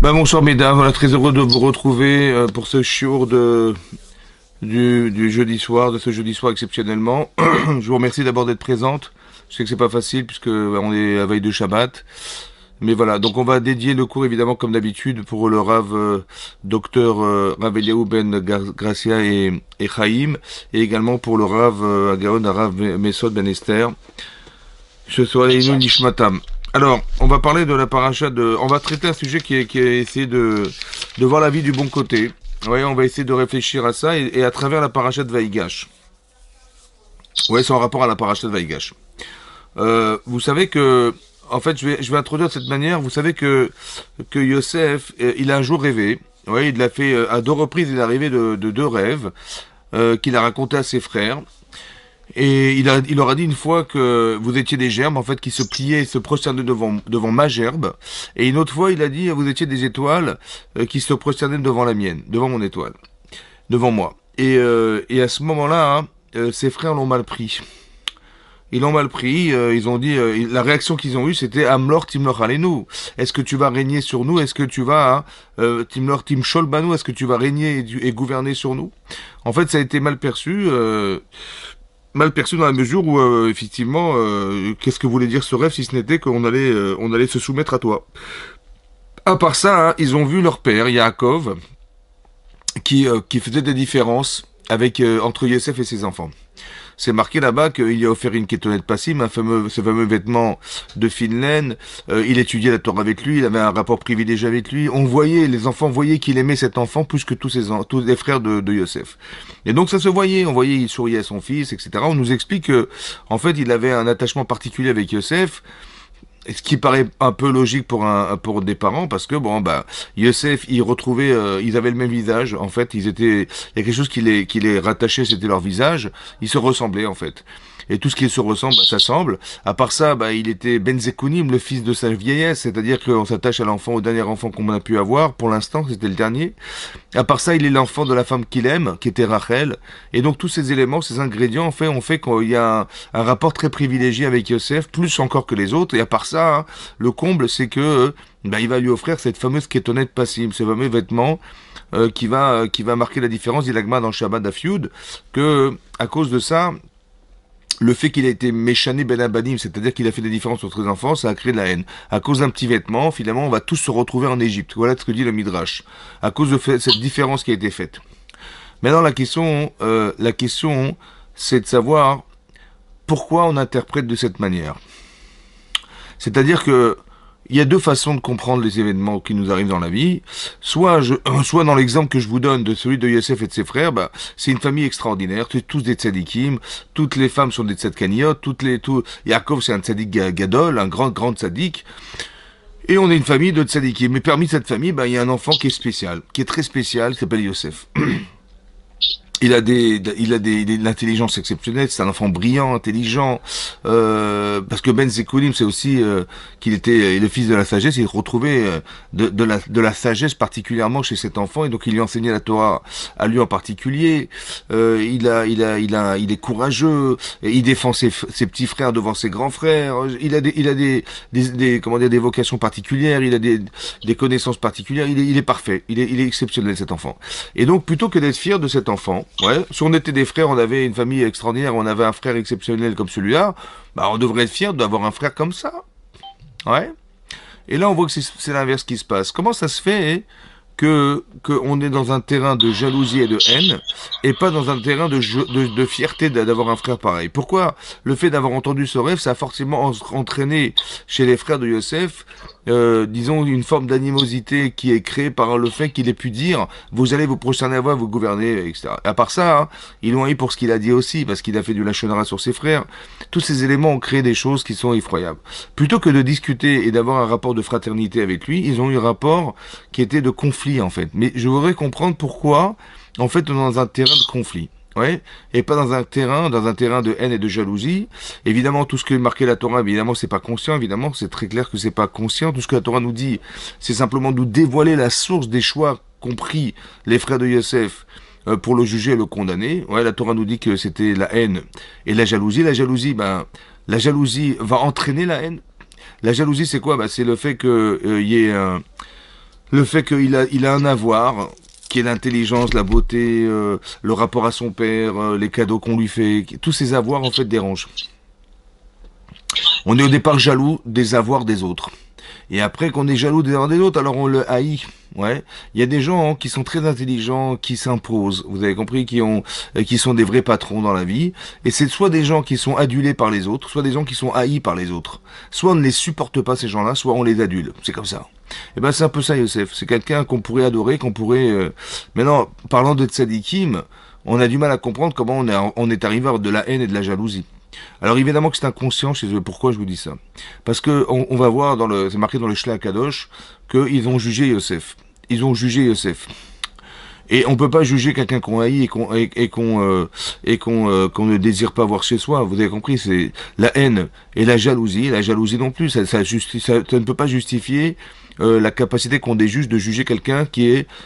Bonsoir mesdames, voilà, très heureux de vous retrouver pour ce shiur du jeudi soir, de ce jeudi soir exceptionnellement. Je vous remercie d'abord d'être présente. Je sais que c'est pas facile puisque on est à veille de Shabbat. Mais voilà, donc on va dédier le cours évidemment comme d'habitude pour le Rav docteur Rav Eliaou ben Gracia et Chaim, et également pour le Rav Agaon Rav Mesod ben Esther. Ce soit les Nishmatam. Alors, on va parler de la paracha de. On va traiter un sujet qui est essayer de voir la vie du bon côté. Ouais, on va essayer de réfléchir à ça et à travers la paracha de Vaïgash. Ouais, c'est en rapport à la paracha de Vaïgash. Vous savez que, en fait, je vais introduire de cette manière. Vous savez que Yosef, il a un jour rêvé. Ouais, il l'a fait à deux reprises. Il est arrivé de deux rêves qu'il a raconté à ses frères. Et il leur a dit une fois que vous étiez des gerbes, en fait, qui se pliaient et se prosternaient devant ma gerbe. Et une autre fois, il a dit, vous étiez des étoiles qui se prosternaient devant la mienne, devant mon étoile, devant moi. Et à ce moment-là, hein, ses frères l'ont mal pris. Ils l'ont mal pris, ils ont dit, la réaction qu'ils ont eue, c'était Amlor Timlor Alenu. Est-ce que tu vas régner sur nous? Est-ce que tu vas, Timlor Timshol Banu, est-ce que tu vas régner et gouverner sur nous? En fait, ça a été mal perçu dans la mesure où effectivement qu'est-ce que voulait dire ce rêve si ce n'était on allait se soumettre à toi. À part ça, hein, ils ont vu leur père Yaakov qui faisait des différences avec entre Yosef et ses enfants. C'est marqué là-bas qu'il lui a offert une kétonnette passim, ce fameux vêtement de fine laine. Il étudiait la Torah avec lui, il avait un rapport privilégié avec lui. Les enfants voyaient qu'il aimait cet enfant plus que tous les frères de Yosef. Et donc ça se voyait, on voyait, il souriait à son fils, etc. On nous explique que, en fait, il avait un attachement particulier avec Yosef. Ce qui paraît un peu logique pour des parents parce que Yosef ils avaient le même visage en fait, il y a quelque chose qui les rattachait, c'était leur visage, ils se ressemblaient en fait. Et tout ce qui se ressemble, ça semble. À part ça, il était Ben Zekounim, le fils de sa vieillesse, c'est-à-dire qu'on s'attache à l'enfant, au dernier enfant qu'on a pu avoir. Pour l'instant, c'était le dernier. À part ça, il est l'enfant de la femme qu'il aime, qui était Rachel. Et donc tous ces éléments, ces ingrédients, ont fait qu'il y a un rapport très privilégié avec Yosef, plus encore que les autres. Et à part ça, hein, le comble, c'est que il va lui offrir cette fameuse kétonnette passim, ce fameux vêtement qui va marquer la différence, dit l'Agma dans le Shabbat d'Afioud, que à cause de ça, le fait qu'il a été méchané ben abanim, c'est-à-dire qu'il a fait des différences entre les enfants, ça a créé de la haine. À cause d'un petit vêtement, finalement, on va tous se retrouver en Égypte. Voilà ce que dit le Midrash. À cause de cette différence qui a été faite. Maintenant, la question, c'est de savoir pourquoi on interprète de cette manière. C'est-à-dire que il y a deux façons de comprendre les événements qui nous arrivent dans la vie. Soit dans l'exemple que je vous donne de celui de Yosef et de ses frères, c'est une famille extraordinaire, c'est tous des tzadikim, toutes les femmes sont des tzadkaniyot, Yaakov c'est un tzadik gadol, un grand tzadik, et on est une famille de tzadikim. Mais parmi cette famille, il y a un enfant qui est spécial, qui est très spécial, qui s'appelle Yosef. Il a de l'intelligence exceptionnelle. C'est un enfant brillant, intelligent. Parce que Ben Zekoulim, c'est aussi qu'il était le fils de la sagesse. Il retrouvait de la sagesse particulièrement chez cet enfant, et donc il lui enseignait la Torah à lui en particulier. Il est courageux. Il défend ses petits frères devant ses grands frères. Il a des vocations particulières. Il a des connaissances particulières. Il est parfait. Il est exceptionnel, cet enfant. Et donc plutôt que d'être fier de cet enfant, ouais, si on était des frères, on avait une famille extraordinaire, on avait un frère exceptionnel comme celui-là, on devrait être fier d'avoir un frère comme ça. Ouais. Et là, on voit que c'est l'inverse qui se passe. Comment ça se fait qu'on est dans un terrain de jalousie et de haine, et pas dans un terrain de fierté d'avoir un frère pareil? Pourquoi le fait d'avoir entendu ce rêve, ça a forcément entraîné chez les frères de Yosef, disons, une forme d'animosité qui est créée par le fait qu'il ait pu dire vous allez vous prosterner à moi, vous gouverner, etc. À part ça, hein, ils l'ont eu pour ce qu'il a dit aussi, parce qu'il a fait du lachonara sur ses frères. Tous ces éléments ont créé des choses qui sont effroyables. Plutôt que de discuter et d'avoir un rapport de fraternité avec lui, ils ont eu un rapport qui était de conflit, en fait. Mais je voudrais comprendre pourquoi, en fait, on est dans un terrain de conflit. Ouais, et pas dans un terrain de haine et de jalousie. Évidemment, tout ce que marquait la Torah, évidemment, c'est pas conscient, évidemment, c'est très clair que c'est pas conscient. Tout ce que la Torah nous dit, c'est simplement nous dévoiler la source des choix qu'ont pris les frères de Yosef pour le juger et le condamner. Ouais, la Torah nous dit que c'était la haine et la jalousie. La jalousie va entraîner la haine. La jalousie, c'est quoi? C'est le fait que y ait Le fait il a un avoir, qui est l'intelligence, la beauté, le rapport à son père, les cadeaux qu'on lui fait, tous ces avoirs en fait dérangent. On est au départ jaloux des avoirs des autres. Et après qu'on est jaloux des uns des autres, alors on le haït. Ouais. Il y a des gens qui sont très intelligents, qui s'imposent. Vous avez compris, qui sont des vrais patrons dans la vie. Et c'est soit des gens qui sont adulés par les autres, soit des gens qui sont haïs par les autres. Soit on ne les supporte pas ces gens-là, soit on les adule. C'est comme ça. Et ben c'est un peu ça, Youssef. C'est quelqu'un qu'on pourrait adorer, qu'on pourrait. Maintenant, parlant de tzadikim, on a du mal à comprendre comment on est arrivé à avoir de la haine et de la jalousie. Alors évidemment que c'est inconscient chez eux. Pourquoi je vous dis ça? Parce que on va voir c'est marqué dans le Shla Kadosh qu'ils ont jugé Yosef. Ils ont jugé Yosef. Et on peut pas juger quelqu'un qu'on haït qu'on ne désire pas voir chez soi. Vous avez compris, c'est la haine et la jalousie non plus. Ça ne peut pas justifier la capacité qu'ont des juges de juger quelqu'un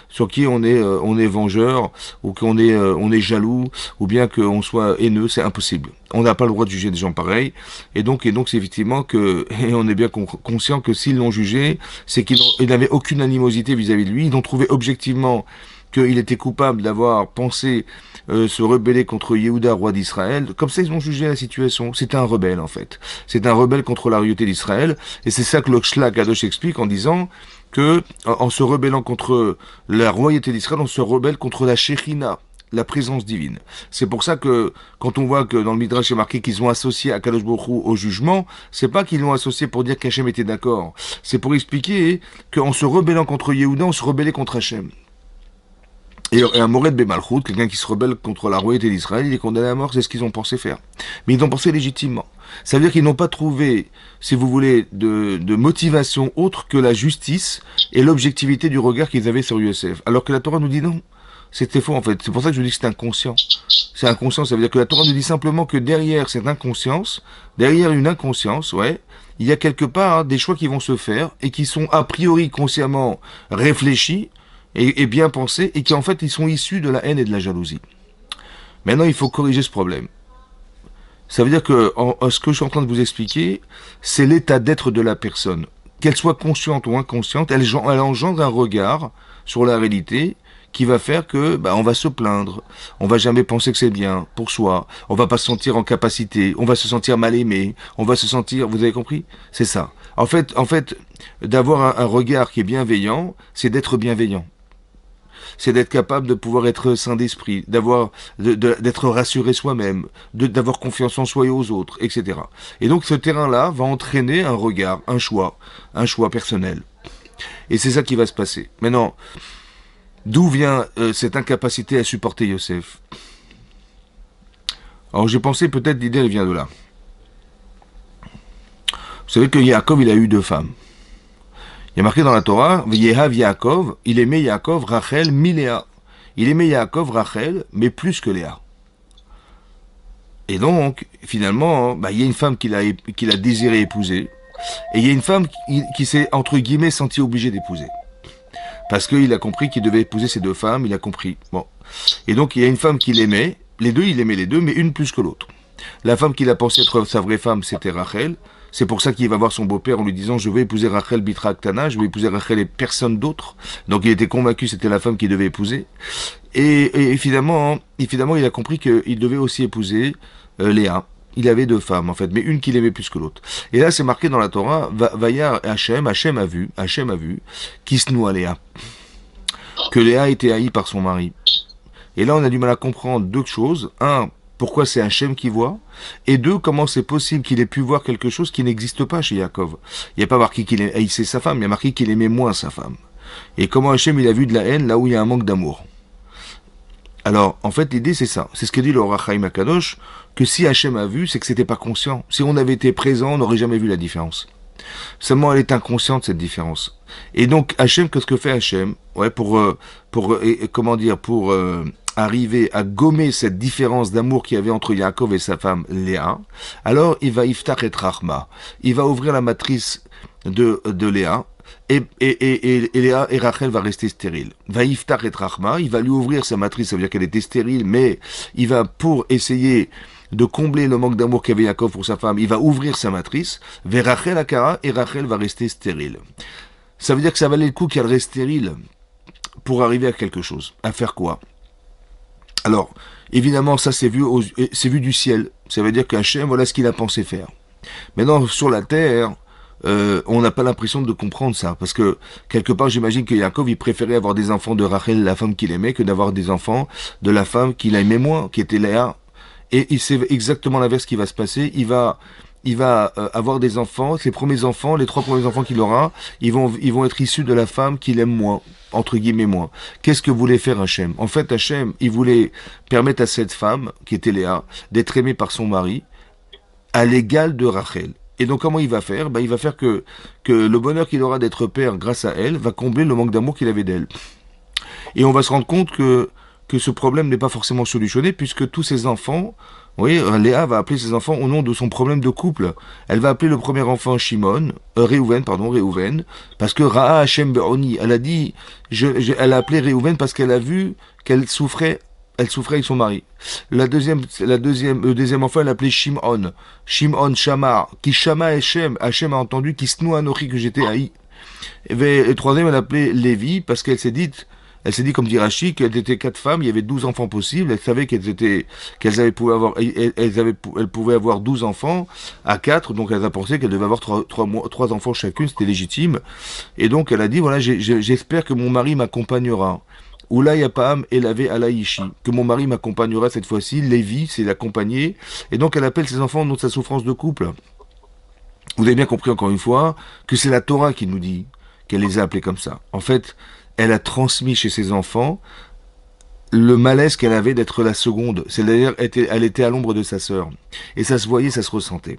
sur qui on est vengeur ou on est jaloux ou bien qu'on soit haineux. C'est impossible. On n'a pas le droit de juger des gens pareils. Et donc c'est effectivement et on est bien conscient que s'ils l'ont jugé, c'est qu'ils n'avaient aucune animosité vis-à-vis de lui. Ils ont trouvé objectivement qu'il était coupable d'avoir pensé se rebeller contre Yehuda, roi d'Israël. Comme ça, ils ont jugé la situation. C'est un rebelle, en fait. C'est un rebelle contre la royauté d'Israël. Et c'est ça que le Shla Kadosh explique en disant que, en se rebellant contre la royauté d'Israël, on se rebelle contre la Shekhinah, la présence divine. C'est pour ça que, quand on voit que dans le Midrash est marqué qu'ils ont associé Akadosh Baruch Hu au jugement, c'est pas qu'ils l'ont associé pour dire qu'Hachem était d'accord. C'est pour expliquer qu'en se rebellant contre Yehuda, on se rebellait contre Hachem. Et un Mored Bemalchut, quelqu'un qui se rebelle contre la royauté d'Israël, il est condamné à mort, c'est ce qu'ils ont pensé faire. Mais ils ont pensé légitimement. Ça veut dire qu'ils n'ont pas trouvé, si vous voulez, de motivation autre que la justice et l'objectivité du regard qu'ils avaient sur Yosef. Alors que la Torah nous dit non. C'était faux en fait. C'est pour ça que je dis que c'est inconscient. C'est inconscient, ça veut dire que la Torah nous dit simplement que derrière cette inconscience, derrière une inconscience, ouais, il y a quelque part des choix qui vont se faire et qui sont a priori consciemment réfléchis, et bien pensés, et qui en fait ils sont issus de la haine et de la jalousie. Maintenant, il faut corriger ce problème. Ça veut dire que ce que je suis en train de vous expliquer, c'est l'état d'être de la personne. Qu'elle soit consciente ou inconsciente, elle engendre un regard sur la réalité qui va faire que on va se plaindre, on va jamais penser que c'est bien pour soi, on va pas se sentir en capacité, on va se sentir mal aimé, on va se sentir, vous avez compris? C'est ça. En fait, d'avoir un regard qui est bienveillant, c'est d'être bienveillant. C'est d'être capable de pouvoir être sain d'esprit, d'être rassuré soi-même, d'avoir confiance en soi et aux autres, etc. Et donc ce terrain-là va entraîner un regard, un choix personnel. Et c'est ça qui va se passer. Maintenant, d'où vient cette incapacité à supporter Yosef? Alors j'ai pensé peut-être l'idée elle vient de là. Vous savez que Yaakov il a eu 2 femmes. Il y a marqué dans la Torah, Yehav Yaakov, il aimait Yaakov, Rachel, Miléa. Il aimait Yaakov, Rachel, mais plus que Léa. Et donc, finalement, il y a une femme qu'il a désiré épouser, et il y a une femme qui s'est, entre guillemets, sentie obligée d'épouser. Parce qu'il a compris qu'il devait épouser ces 2 femmes, il a compris. Bon. Et donc, il y a une femme qu'il aimait, il aimait les 2, mais une plus que l'autre. La femme qu'il a pensé être sa vraie femme, c'était Rachel. C'est pour ça qu'il va voir son beau-père en lui disant « Je vais épouser Rachel Bitra Aktana, je vais épouser Rachel et personne d'autre. » Donc il était convaincu que c'était la femme qu'il devait épouser. Et finalement, il a compris qu'il devait aussi épouser Léa. Il avait 2 femmes en fait, mais une qu'il aimait plus que l'autre. Et là c'est marqué dans la Torah, Vayar Hachem a vu, qui se noie Léa. Que Léa était haïe par son mari. Et là on a du mal à comprendre 2 choses. Un, pourquoi c'est Hachem qui voit, et 2, comment c'est possible qu'il ait pu voir quelque chose qui n'existe pas chez Yaakov. Il n'y a pas marqué qu'il haïssait sa femme, il y a marqué qu'il aimait moins sa femme. Et comment Hachem il a vu de la haine là où il y a un manque d'amour. Alors, en fait, l'idée c'est ça. C'est ce que dit le Ohr HaChaim HaKadosh, que si Hachem a vu, c'est que c'était pas conscient. Si on avait été présent, on n'aurait jamais vu la différence. Seulement, elle est inconsciente, cette différence. Et donc, Hachem, qu'est-ce que fait Hachem? Ouais, pour arriver à gommer cette différence d'amour qu'il y avait entre Yaakov et sa femme Léa, alors il va Iftach et Rachma. Il va ouvrir la matrice de Léa, et Léa et Rachel va rester stérile. Va Iftach et Rachma, il va lui ouvrir sa matrice, ça veut dire qu'elle était stérile, mais il va, pour essayer de combler le manque d'amour qu'avait Yaakov pour sa femme, il va ouvrir sa matrice, vers Rachel Akara, et Rachel va rester stérile. Ça veut dire que ça valait le coup qu'elle reste stérile pour arriver à quelque chose. À faire quoi? Alors, évidemment, ça c'est vu du ciel. Ça veut dire qu'Hachem, voilà ce qu'il a pensé faire. Maintenant, sur la terre, on n'a pas l'impression de comprendre ça. Parce que, quelque part, j'imagine que Yaakov, il préférait avoir des enfants de Rachel, la femme qu'il aimait, que d'avoir des enfants de la femme qu'il aimait moins, qui était Léa. Et il sait exactement l'inverse qui va se passer. Il va avoir des enfants, ses premiers enfants, les 3 premiers enfants qu'il aura, ils vont être issus de la femme qu'il aime moins, entre guillemets moins. Qu'est-ce que voulait faire Hachem? En fait, Hachem, il voulait permettre à cette femme, qui était Léa, d'être aimée par son mari, à l'égal de Rachel. Et donc comment il va faire? Il va faire que le bonheur qu'il aura d'être père grâce à elle va combler le manque d'amour qu'il avait d'elle. Et on va se rendre compte que ce problème n'est pas forcément solutionné puisque tous ses enfants, oui, Léa va appeler ses enfants au nom de son problème de couple. Elle va appeler le premier enfant Shimon, Réhouven, parce que Ra'a Hashem Be'oni, elle a dit, elle a appelé Réhouven parce qu'elle a vu elle souffrait avec son mari. Le deuxième enfant, elle l'appelait Shimon Shamar, qui Shama Hashem, Hashem a entendu, qui Snou Anochi, que j'étais haï. Et le troisième, elle l'appelait Lévi, parce qu'elle s'est dit, comme dit Rashi, qu'elles étaient 4 femmes, il y avait 12 enfants possibles, elle savait elles pouvaient avoir 12 enfants à 4, donc elle a pensé qu'elle devait avoir 3 enfants chacune, c'était légitime. Et donc elle a dit, voilà, j'espère que mon mari m'accompagnera. Oula Yapam et lavé Alaïchi, que mon mari m'accompagnera cette fois-ci, Lévi, c'est l'accompagner, et donc elle appelle ses enfants au nom de sa souffrance de couple. Vous avez bien compris encore une fois que c'est la Torah qui nous dit qu'elle les a appelés comme ça. En fait, elle a transmis chez ses enfants le malaise qu'elle avait d'être la seconde. C'est-à-dire, elle était à l'ombre de sa sœur. Et ça se voyait, ça se ressentait.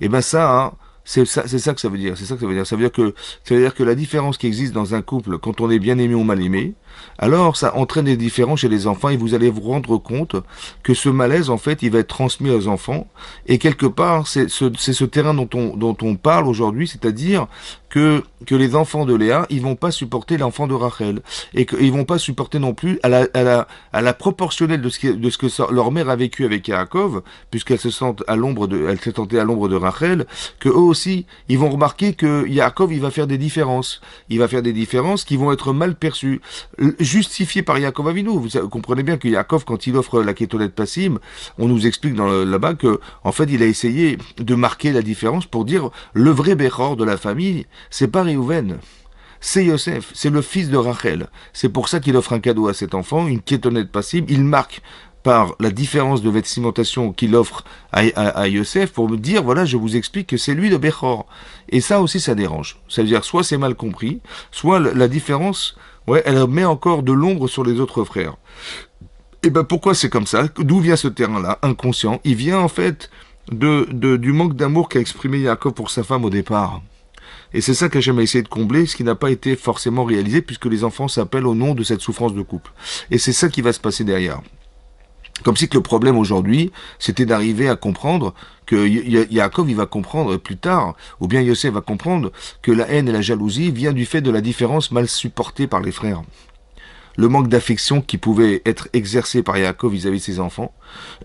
Et ben ça, hein, c'est ça que ça veut dire. C'est ça que ça veut dire. Ça veut dire que la différence qui existe dans un couple, quand on est bien aimé ou mal aimé, alors ça entraîne des différences chez les enfants et vous allez vous rendre compte que ce malaise, en fait, il va être transmis aux enfants. Et quelque part, c'est ce terrain dont on parle aujourd'hui, c'est-à-dire que les enfants de Léa, ils vont pas supporter l'enfant de Rachel. Et qu'ils vont pas supporter non plus à la proportionnelle de ce que leur mère a vécu avec Yaakov, puisqu'elle se sentent elle s'est sentée à l'ombre de Rachel, que eux aussi, ils vont remarquer que Yaakov, il va faire des différences. Il va faire des différences qui vont être mal perçues, justifiées par Yaakov Avinu. Vous comprenez bien que Yaakov, quand il offre la Kétolet Passim, on nous explique là-bas que, en fait, il a essayé de marquer la différence pour dire le vrai Béchor de la famille, c'est pas Réhouven. C'est Yosef, c'est le fils de Rachel. C'est pour ça qu'il offre un cadeau à cet enfant, une Kétolet Passim. Il marque par la différence de vestimentation qu'il offre à Yosef pour me dire, voilà, je vous explique que c'est lui le Bechor. Et ça aussi, ça dérange. Ça veut dire, soit c'est mal compris, soit la différence, ouais, elle met encore de l'ombre sur les autres frères. Et ben pourquoi c'est comme ça? D'où vient ce terrain-là, inconscient? Il vient en fait du manque d'amour qu'a exprimé Yaakov pour sa femme au départ. Et c'est ça qu'Hachem a essayé de combler, ce qui n'a pas été forcément réalisé, puisque les enfants s'appellent au nom de cette souffrance de couple. Et c'est ça qui va se passer derrière. Comme si que le problème aujourd'hui, c'était d'arriver à comprendre que Yaakov, il va comprendre plus tard, ou bien Yosef va comprendre que la haine et la jalousie vient du fait de la différence mal supportée par les frères. Le manque d'affection qui pouvait être exercé par Yaakov vis-à-vis de ses enfants,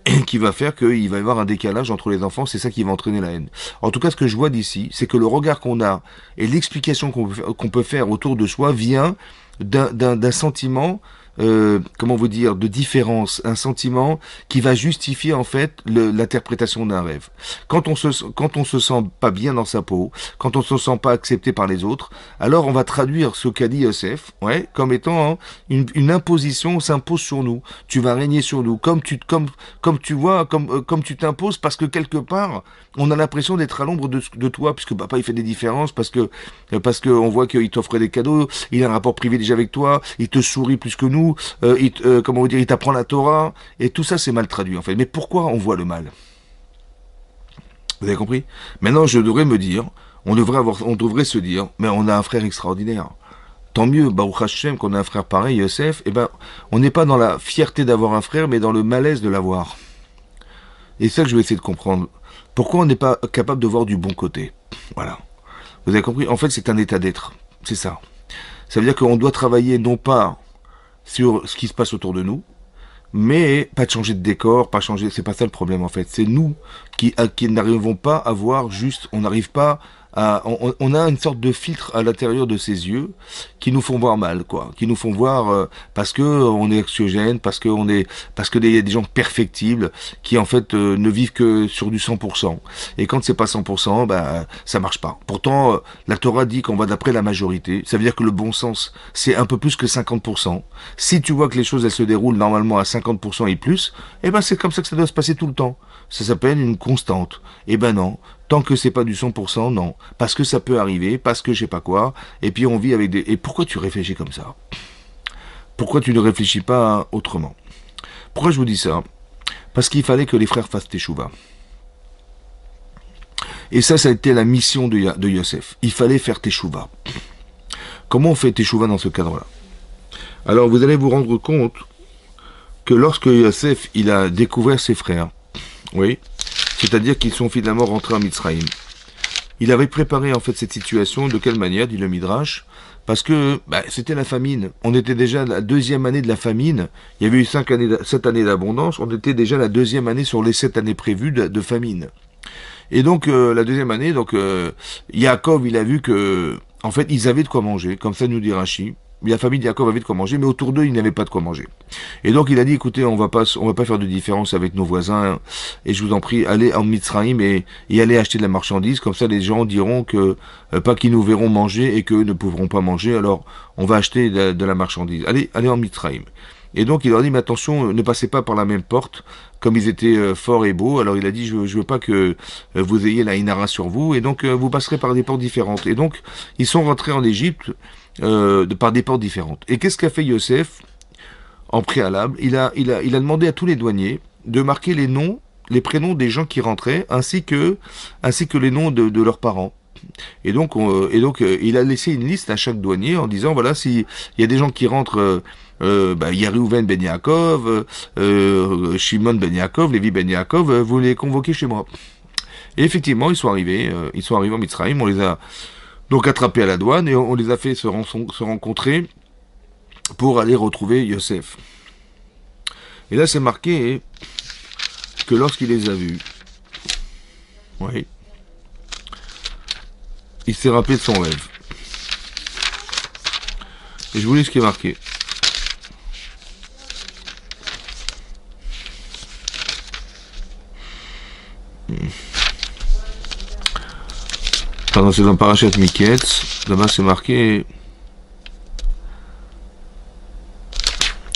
et qui va faire qu'il va y avoir un décalage entre les enfants, c'est ça qui va entraîner la haine. En tout cas, ce que je vois d'ici, c'est que le regard qu'on a et l'explication qu'on peut faire autour de soi vient d'un sentiment, comment vous dire, de différence, un sentiment qui va justifier en fait l'interprétation d'un rêve. Quand on se sent pas bien dans sa peau, quand on se sent pas accepté par les autres, alors on va traduire ce qu'a dit Yosef, ouais, comme étant une imposition s'impose sur nous. Tu vas régner sur nous, comme tu vois, comme tu t'imposes parce que quelque part on a l'impression d'être à l'ombre de toi, puisque papa il fait des différences, parce que on voit qu'il t'offre des cadeaux, il a un rapport privilégié avec toi, il te sourit plus que nous, comment vous dire, il t'apprend la Torah, et tout ça c'est mal traduit en fait. Mais pourquoi on voit le mal? Vous avez compris? Maintenant je devrais me dire, on devrait se dire, mais on a un frère extraordinaire. Tant mieux, Baruch Hashem, qu'on a un frère pareil, Yosef, eh ben, on n'est pas dans la fierté d'avoir un frère, mais dans le malaise de l'avoir. Et c'est ça que je vais essayer de comprendre. Pourquoi on n'est pas capable de voir du bon côté? Voilà. Vous avez compris? En fait, c'est un état d'être. C'est ça. Ça veut dire qu'on doit travailler non pas sur ce qui se passe autour de nous, mais pas de changer de décor, c'est pas ça le problème en fait. C'est nous qui n'arrivons pas à voir juste, on n'arrive pas on a une sorte de filtre à l'intérieur de ses yeux qui nous font voir mal, quoi, qui nous font voir parce que on est anxiogène, parce que il y a des gens perfectibles qui en fait ne vivent que sur du 100%. Et quand c'est pas 100%, bah ça marche pas. Pourtant, la Torah dit qu'on va d'après la majorité. Ça veut dire que le bon sens, c'est un peu plus que 50%. Si tu vois que les choses elles se déroulent normalement à 50% et plus, eh ben c'est comme ça que ça doit se passer tout le temps. Ça s'appelle une constante. Eh ben non. Tant que c'est pas du 100%, non. Parce que ça peut arriver, parce que je sais pas quoi. Et puis on vit avec des... Et pourquoi tu réfléchis comme ça? Pourquoi tu ne réfléchis pas autrement? Pourquoi je vous dis ça? Parce qu'il fallait que les frères fassent teshuva. Et ça a été la mission de Yosef. Il fallait faire teshuva. Comment on fait teshuva dans ce cadre-là? Alors vous allez vous rendre compte que lorsque Yosef il a découvert ses frères, oui, c'est-à-dire qu'ils sont finalement rentrés en Mitzrayim, il avait préparé en fait cette situation de quelle manière, dit le Midrash, parce que c'était la famine. On était déjà la deuxième année de la famine. Il y avait eu 7 années d'abondance. On était déjà la deuxième année sur les 7 années prévues de famine. Et donc la deuxième année, donc Yaakov, il a vu que en fait ils avaient de quoi manger, comme ça nous dit Rashi. La famille de Yaakov avait de quoi manger, mais autour d'eux, ils n'avaient pas de quoi manger. Et donc il a dit, écoutez, on va pas faire de différence avec nos voisins, et je vous en prie, allez en Mitzrayim et allez acheter de la marchandise, comme ça les gens diront que, pas qu'ils nous verront manger et qu'eux ne pourront pas manger, alors on va acheter de la marchandise. Allez en Mitzrayim. Et donc il leur dit, mais attention, ne passez pas par la même porte, comme ils étaient forts et beaux, alors il a dit, je veux pas que vous ayez la inara sur vous, et donc vous passerez par des portes différentes. Et donc, ils sont rentrés en Égypte, par des portes différentes. Et qu'est-ce qu'a fait Yosef en préalable? Il a demandé à tous les douaniers de marquer les prénoms des gens qui rentraient, ainsi que les noms de leurs parents. Et donc, il a laissé une liste à chaque douanier en disant, voilà, s'il y a des gens qui rentrent, il y a Reuven ben Yaakov, Shimon ben Yaakov, Lévi ben Yaakov, vous les convoquez chez moi. Et effectivement, ils sont arrivés en Mitzrayim, on les a donc attrapés à la douane et on les a fait se rencontrer pour aller retrouver Yosef. Et là, c'est marqué que lorsqu'il les a vus, oui, il s'est rappelé de son rêve. Et je vous lis ce qui est marqué. Pardon, c'est dans Parashat Miketz. Là-bas, c'est marqué.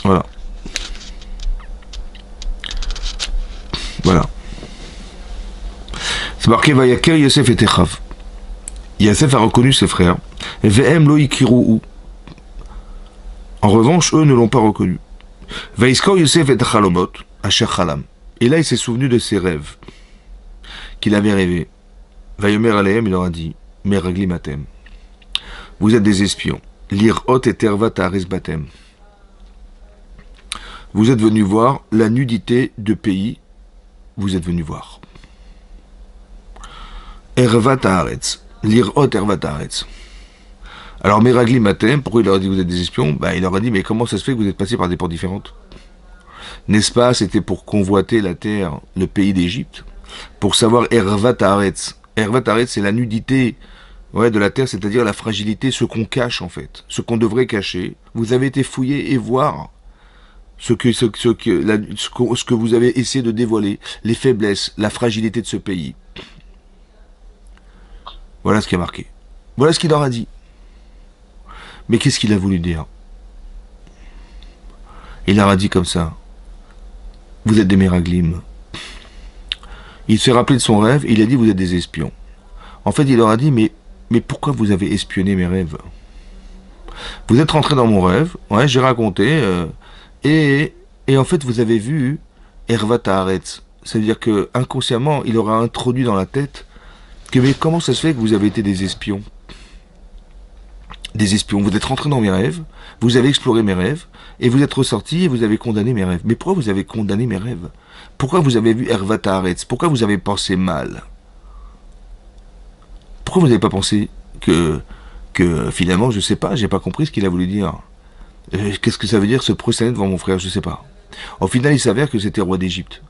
Voilà. Voilà. C'est marqué Vayaker Yosef et Techav. Yosef a reconnu ses frères. Et Ve'em lo ikiru. En revanche, eux ne l'ont pas reconnu. Vaiskor Yosef et Chalomot, Asher Chalam. Et là, il s'est souvenu de ses rêves qu'il avait rêvés. Vayomer Alehem, il leur a dit, Meragli Matem. Vous êtes des espions. Lirot et Tervat Aris Batem. Vous êtes venus voir la nudité de pays. Vous êtes venus voir. Ervat Haaretz. Lirot Ervat Haaretz. Alors, Meragli Matem, pourquoi il leur a dit vous êtes des espions? Il leur a dit, mais comment ça se fait que vous êtes passés par des portes différentes? N'est-ce pas, c'était pour convoiter la terre, le pays d'Égypte, pour savoir Ervat Haaretz. Ervat Haaretz, c'est la nudité de la terre, c'est-à-dire la fragilité, ce qu'on cache en fait, ce qu'on devrait cacher. Vous avez été fouillé et voir ce que vous avez essayé de dévoiler, les faiblesses, la fragilité de ce pays. Voilà ce qui est marqué. Voilà ce qu'il leur a dit. Mais qu'est-ce qu'il a voulu dire? Il leur a dit comme ça. Vous êtes des Meraglim. Il s'est rappelé de son rêve, il a dit vous êtes des espions. En fait, il leur a dit mais pourquoi vous avez espionné mes rêves? Vous êtes rentré dans mon rêve, ouais, j'ai raconté, et en fait vous avez vu Ervat Haaretz. C'est-à-dire que inconsciemment, il aura introduit dans la tête que mais comment ça se fait que vous avez été des espions? Des espions, vous êtes rentré dans mes rêves, vous avez exploré mes rêves, et vous êtes ressorti et vous avez condamné mes rêves. Mais pourquoi vous avez condamné mes rêves? Pourquoi vous avez vu Ervat Haaretz? Pourquoi vous avez pensé mal? Pourquoi vous n'avez pas pensé que finalement, je sais pas, j'ai pas compris ce qu'il a voulu dire. Qu'est-ce que ça veut dire se prosterner devant mon frère? Je sais pas. Au final, il s'avère que c'était roi d'Égypte.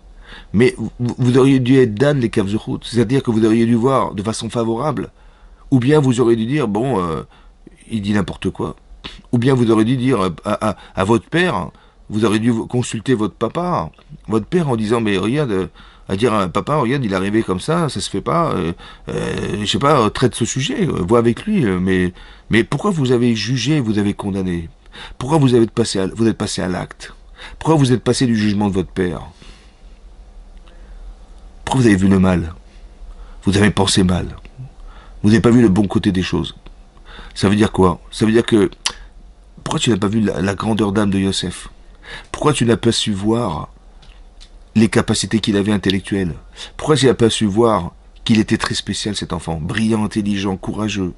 Mais vous auriez dû être Dan les Kavzechut, c'est-à-dire que vous auriez dû voir de façon favorable Ou bien vous aurez dû dire, bon, il dit n'importe quoi. Ou bien vous aurez dû dire à votre père, vous aurez dû consulter votre père en disant, mais regarde, à dire à papa, regarde, il est arrivé comme ça se fait pas, je sais pas, traite ce sujet, vois avec lui, mais pourquoi vous avez jugé, vous avez condamné? Pourquoi vous êtes passé à l'acte? Pourquoi vous êtes passé du jugement de votre père? Pourquoi vous avez vu le mal? Vous avez pensé mal. Vous n'avez pas vu le bon côté des choses. Ça veut dire quoi? Ça veut dire que pourquoi tu n'as pas vu la grandeur d'âme de Yosef? Pourquoi tu n'as pas su voir les capacités qu'il avait intellectuelles? Pourquoi tu n'as pas su voir qu'il était très spécial cet enfant? Brillant, intelligent, courageux.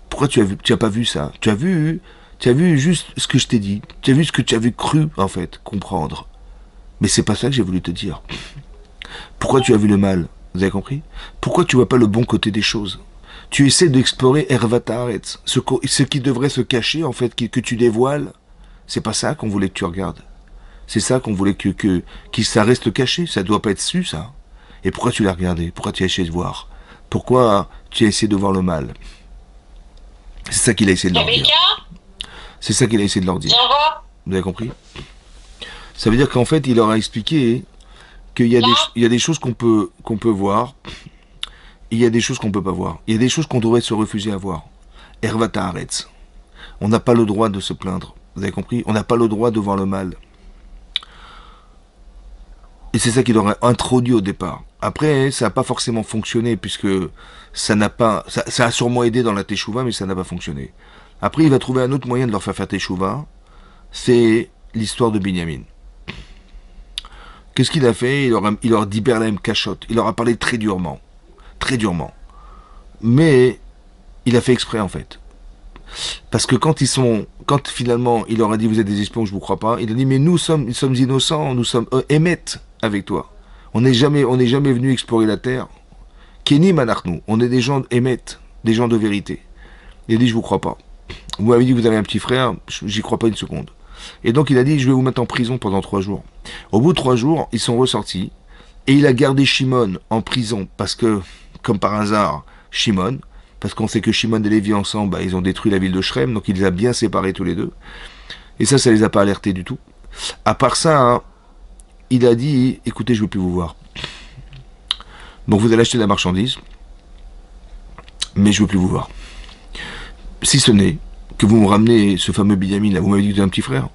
Pourquoi tu as pas vu ça? Tu as vu juste ce que je t'ai dit. Tu as vu ce que tu avais cru, en fait, comprendre. Mais c'est pas ça que j'ai voulu te dire. Pourquoi tu as vu le mal? Vous avez compris? Pourquoi tu vois pas le bon côté des choses? Tu essaies d'explorer Hervataretz, ce qui devrait se cacher, en fait, que tu dévoiles. C'est pas ça qu'on voulait que tu regardes. C'est ça qu'on voulait que ça reste caché. Ça doit pas être su, ça. Et pourquoi tu l'as regardé? Pourquoi tu as essayé de voir? Pourquoi tu as essayé de voir le mal? C'est ça qu'il a essayé de leur dire. C'est ça qu'il a essayé de leur dire. Vous avez compris? Ça veut dire qu'en fait, il leur a expliqué qu'il y a des choses qu'on peut voir, et il y a des choses qu'on peut pas voir. Il y a des choses qu'on devrait se refuser à voir. Hervata Haaretz. On n'a pas le droit de se plaindre. Vous avez compris? On n'a pas le droit de voir le mal. Et c'est ça qu'il aurait introduit au départ. Après, ça n'a pas forcément fonctionné, puisque ça a sûrement aidé dans la teshuva, mais ça n'a pas fonctionné. Après, il va trouver un autre moyen de leur faire teshuva. C'est l'histoire de Binyamin. Qu'est-ce qu'il a fait? Il leur a dit Berlaim Kachot. Il leur a parlé très durement. Très durement. Mais il a fait exprès, en fait. Parce que quand finalement il leur a dit vous êtes des espions, je vous crois pas, il a dit mais nous sommes innocents, nous sommes émettes avec toi. On n'est jamais venu explorer la terre. Kenny Manachnou, on est des gens émettes, des gens de vérité. Il a dit je vous crois pas. Vous m'avez dit que vous avez un petit frère, j'y crois pas une seconde. Et donc il a dit je vais vous mettre en prison pendant 3 jours. Au bout de 3 jours, ils sont ressortis et il a gardé Shimon en prison parce que, comme par hasard, Shimon, parce qu'on sait que Shimon et Lévi ensemble, ils ont détruit la ville de Shrem, donc il les a bien séparés tous les deux. Et ça les a pas alertés du tout. À part ça, hein, il a dit, écoutez, je veux plus vous voir. Donc vous allez acheter de la marchandise, mais je veux plus vous voir. Si ce n'est que vous me ramenez ce fameux Binyamin, là, vous m'avez dit que vous avez un petit frère,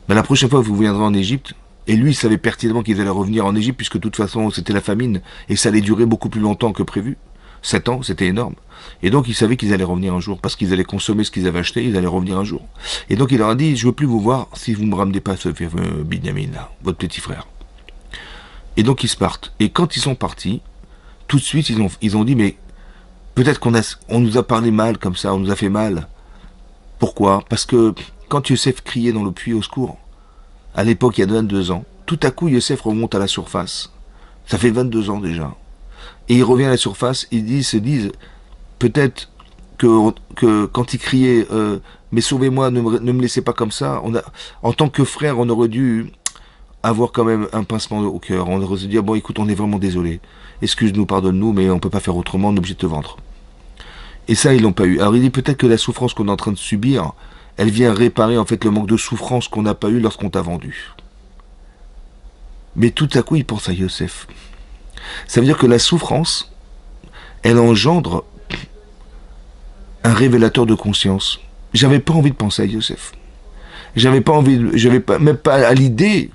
ben la prochaine fois que vous viendrez en Égypte, et lui il savait pertinemment qu'ils allaient revenir en Égypte, puisque de toute façon c'était la famine, et ça allait durer beaucoup plus longtemps que prévu. 7 ans, c'était énorme. Et donc, ils savaient qu'ils allaient revenir un jour, parce qu'ils allaient consommer ce qu'ils avaient acheté, ils allaient revenir un jour. Et donc, il leur a dit, je veux plus vous voir si vous ne me ramenez pas ce fameux Binyamin, là, votre petit frère. Et donc, ils se partent. Et quand ils sont partis, tout de suite, ils ont dit, mais peut-être on nous a parlé mal comme ça, on nous a fait mal. Pourquoi? Parce que quand Yosef criait dans le puits au secours, à l'époque, il y a 22 ans, tout à coup, Yosef remonte à la surface. Ça fait 22 ans déjà. Et il revient à la surface, ils se disent, peut-être que quand il criait, mais sauvez-moi, ne me laissez pas comme ça, en tant que frère, on aurait dû avoir quand même un pincement au cœur. On aurait dû se dire, bon écoute, on est vraiment désolé. Excuse-nous, pardonne-nous, mais on peut pas faire autrement, on est obligé de te vendre. Et ça, ils l'ont pas eu. Alors il dit peut-être que la souffrance qu'on est en train de subir, elle vient réparer en fait le manque de souffrance qu'on n'a pas eu lorsqu'on t'a vendu. Mais tout à coup, il pense à Yosef. Ça veut dire que la souffrance, elle engendre un révélateur de conscience. J'avais pas envie de penser à Yosef. Même pas à l'idée.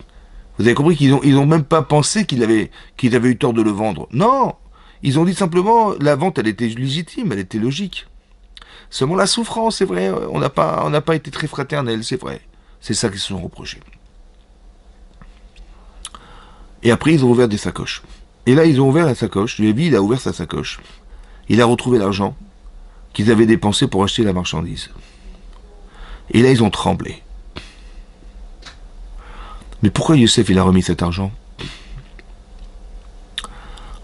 Vous avez compris qu'ils ont même pas pensé qu'il avait eu tort de le vendre. Non! Ils ont dit simplement, la vente, elle était légitime, elle était logique. Seulement la souffrance, c'est vrai, on n'a pas été très fraternel, c'est vrai. C'est ça qu'ils se sont reprochés. Et après, ils ont ouvert des sacoches. Et là, ils ont ouvert la sacoche. Lévi, il a ouvert sa sacoche. Il a retrouvé l'argent qu'ils avaient dépensé pour acheter la marchandise. Et là, ils ont tremblé. Mais pourquoi Yosef, il a remis cet argent?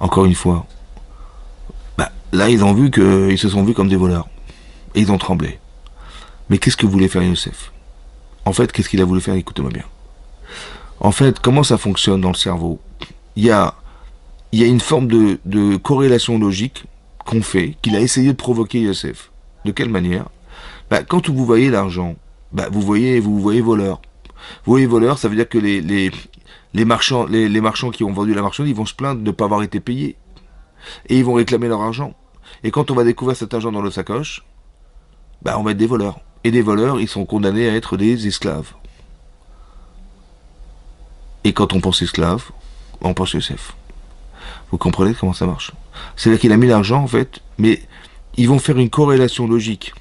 Encore une fois. Là, ils se sont vus comme des voleurs. Et ils ont tremblé. Mais qu'est-ce que voulait faire Yosef? En fait, qu'est-ce qu'il a voulu faire? Écoutez-moi bien. En fait, comment ça fonctionne dans le cerveau? Il y a une forme de corrélation logique qu'ont fait, qu'il a essayé de provoquer Yosef. De quelle manière? Quand vous voyez l'argent, vous voyez voleur. Vous voyez voleur, ça veut dire que les marchands qui ont vendu la marchandise, ils vont se plaindre de ne pas avoir été payés. Et ils vont réclamer leur argent. Et quand on va découvrir cet argent dans le sacoche, on va être des voleurs. Et des voleurs, ils sont condamnés à être des esclaves. Et quand on pense esclave, on pense Yosef. Vous comprenez comment ça marche? C'est-à-dire qu'il a mis l'argent, en fait, mais ils vont faire une corrélation logique.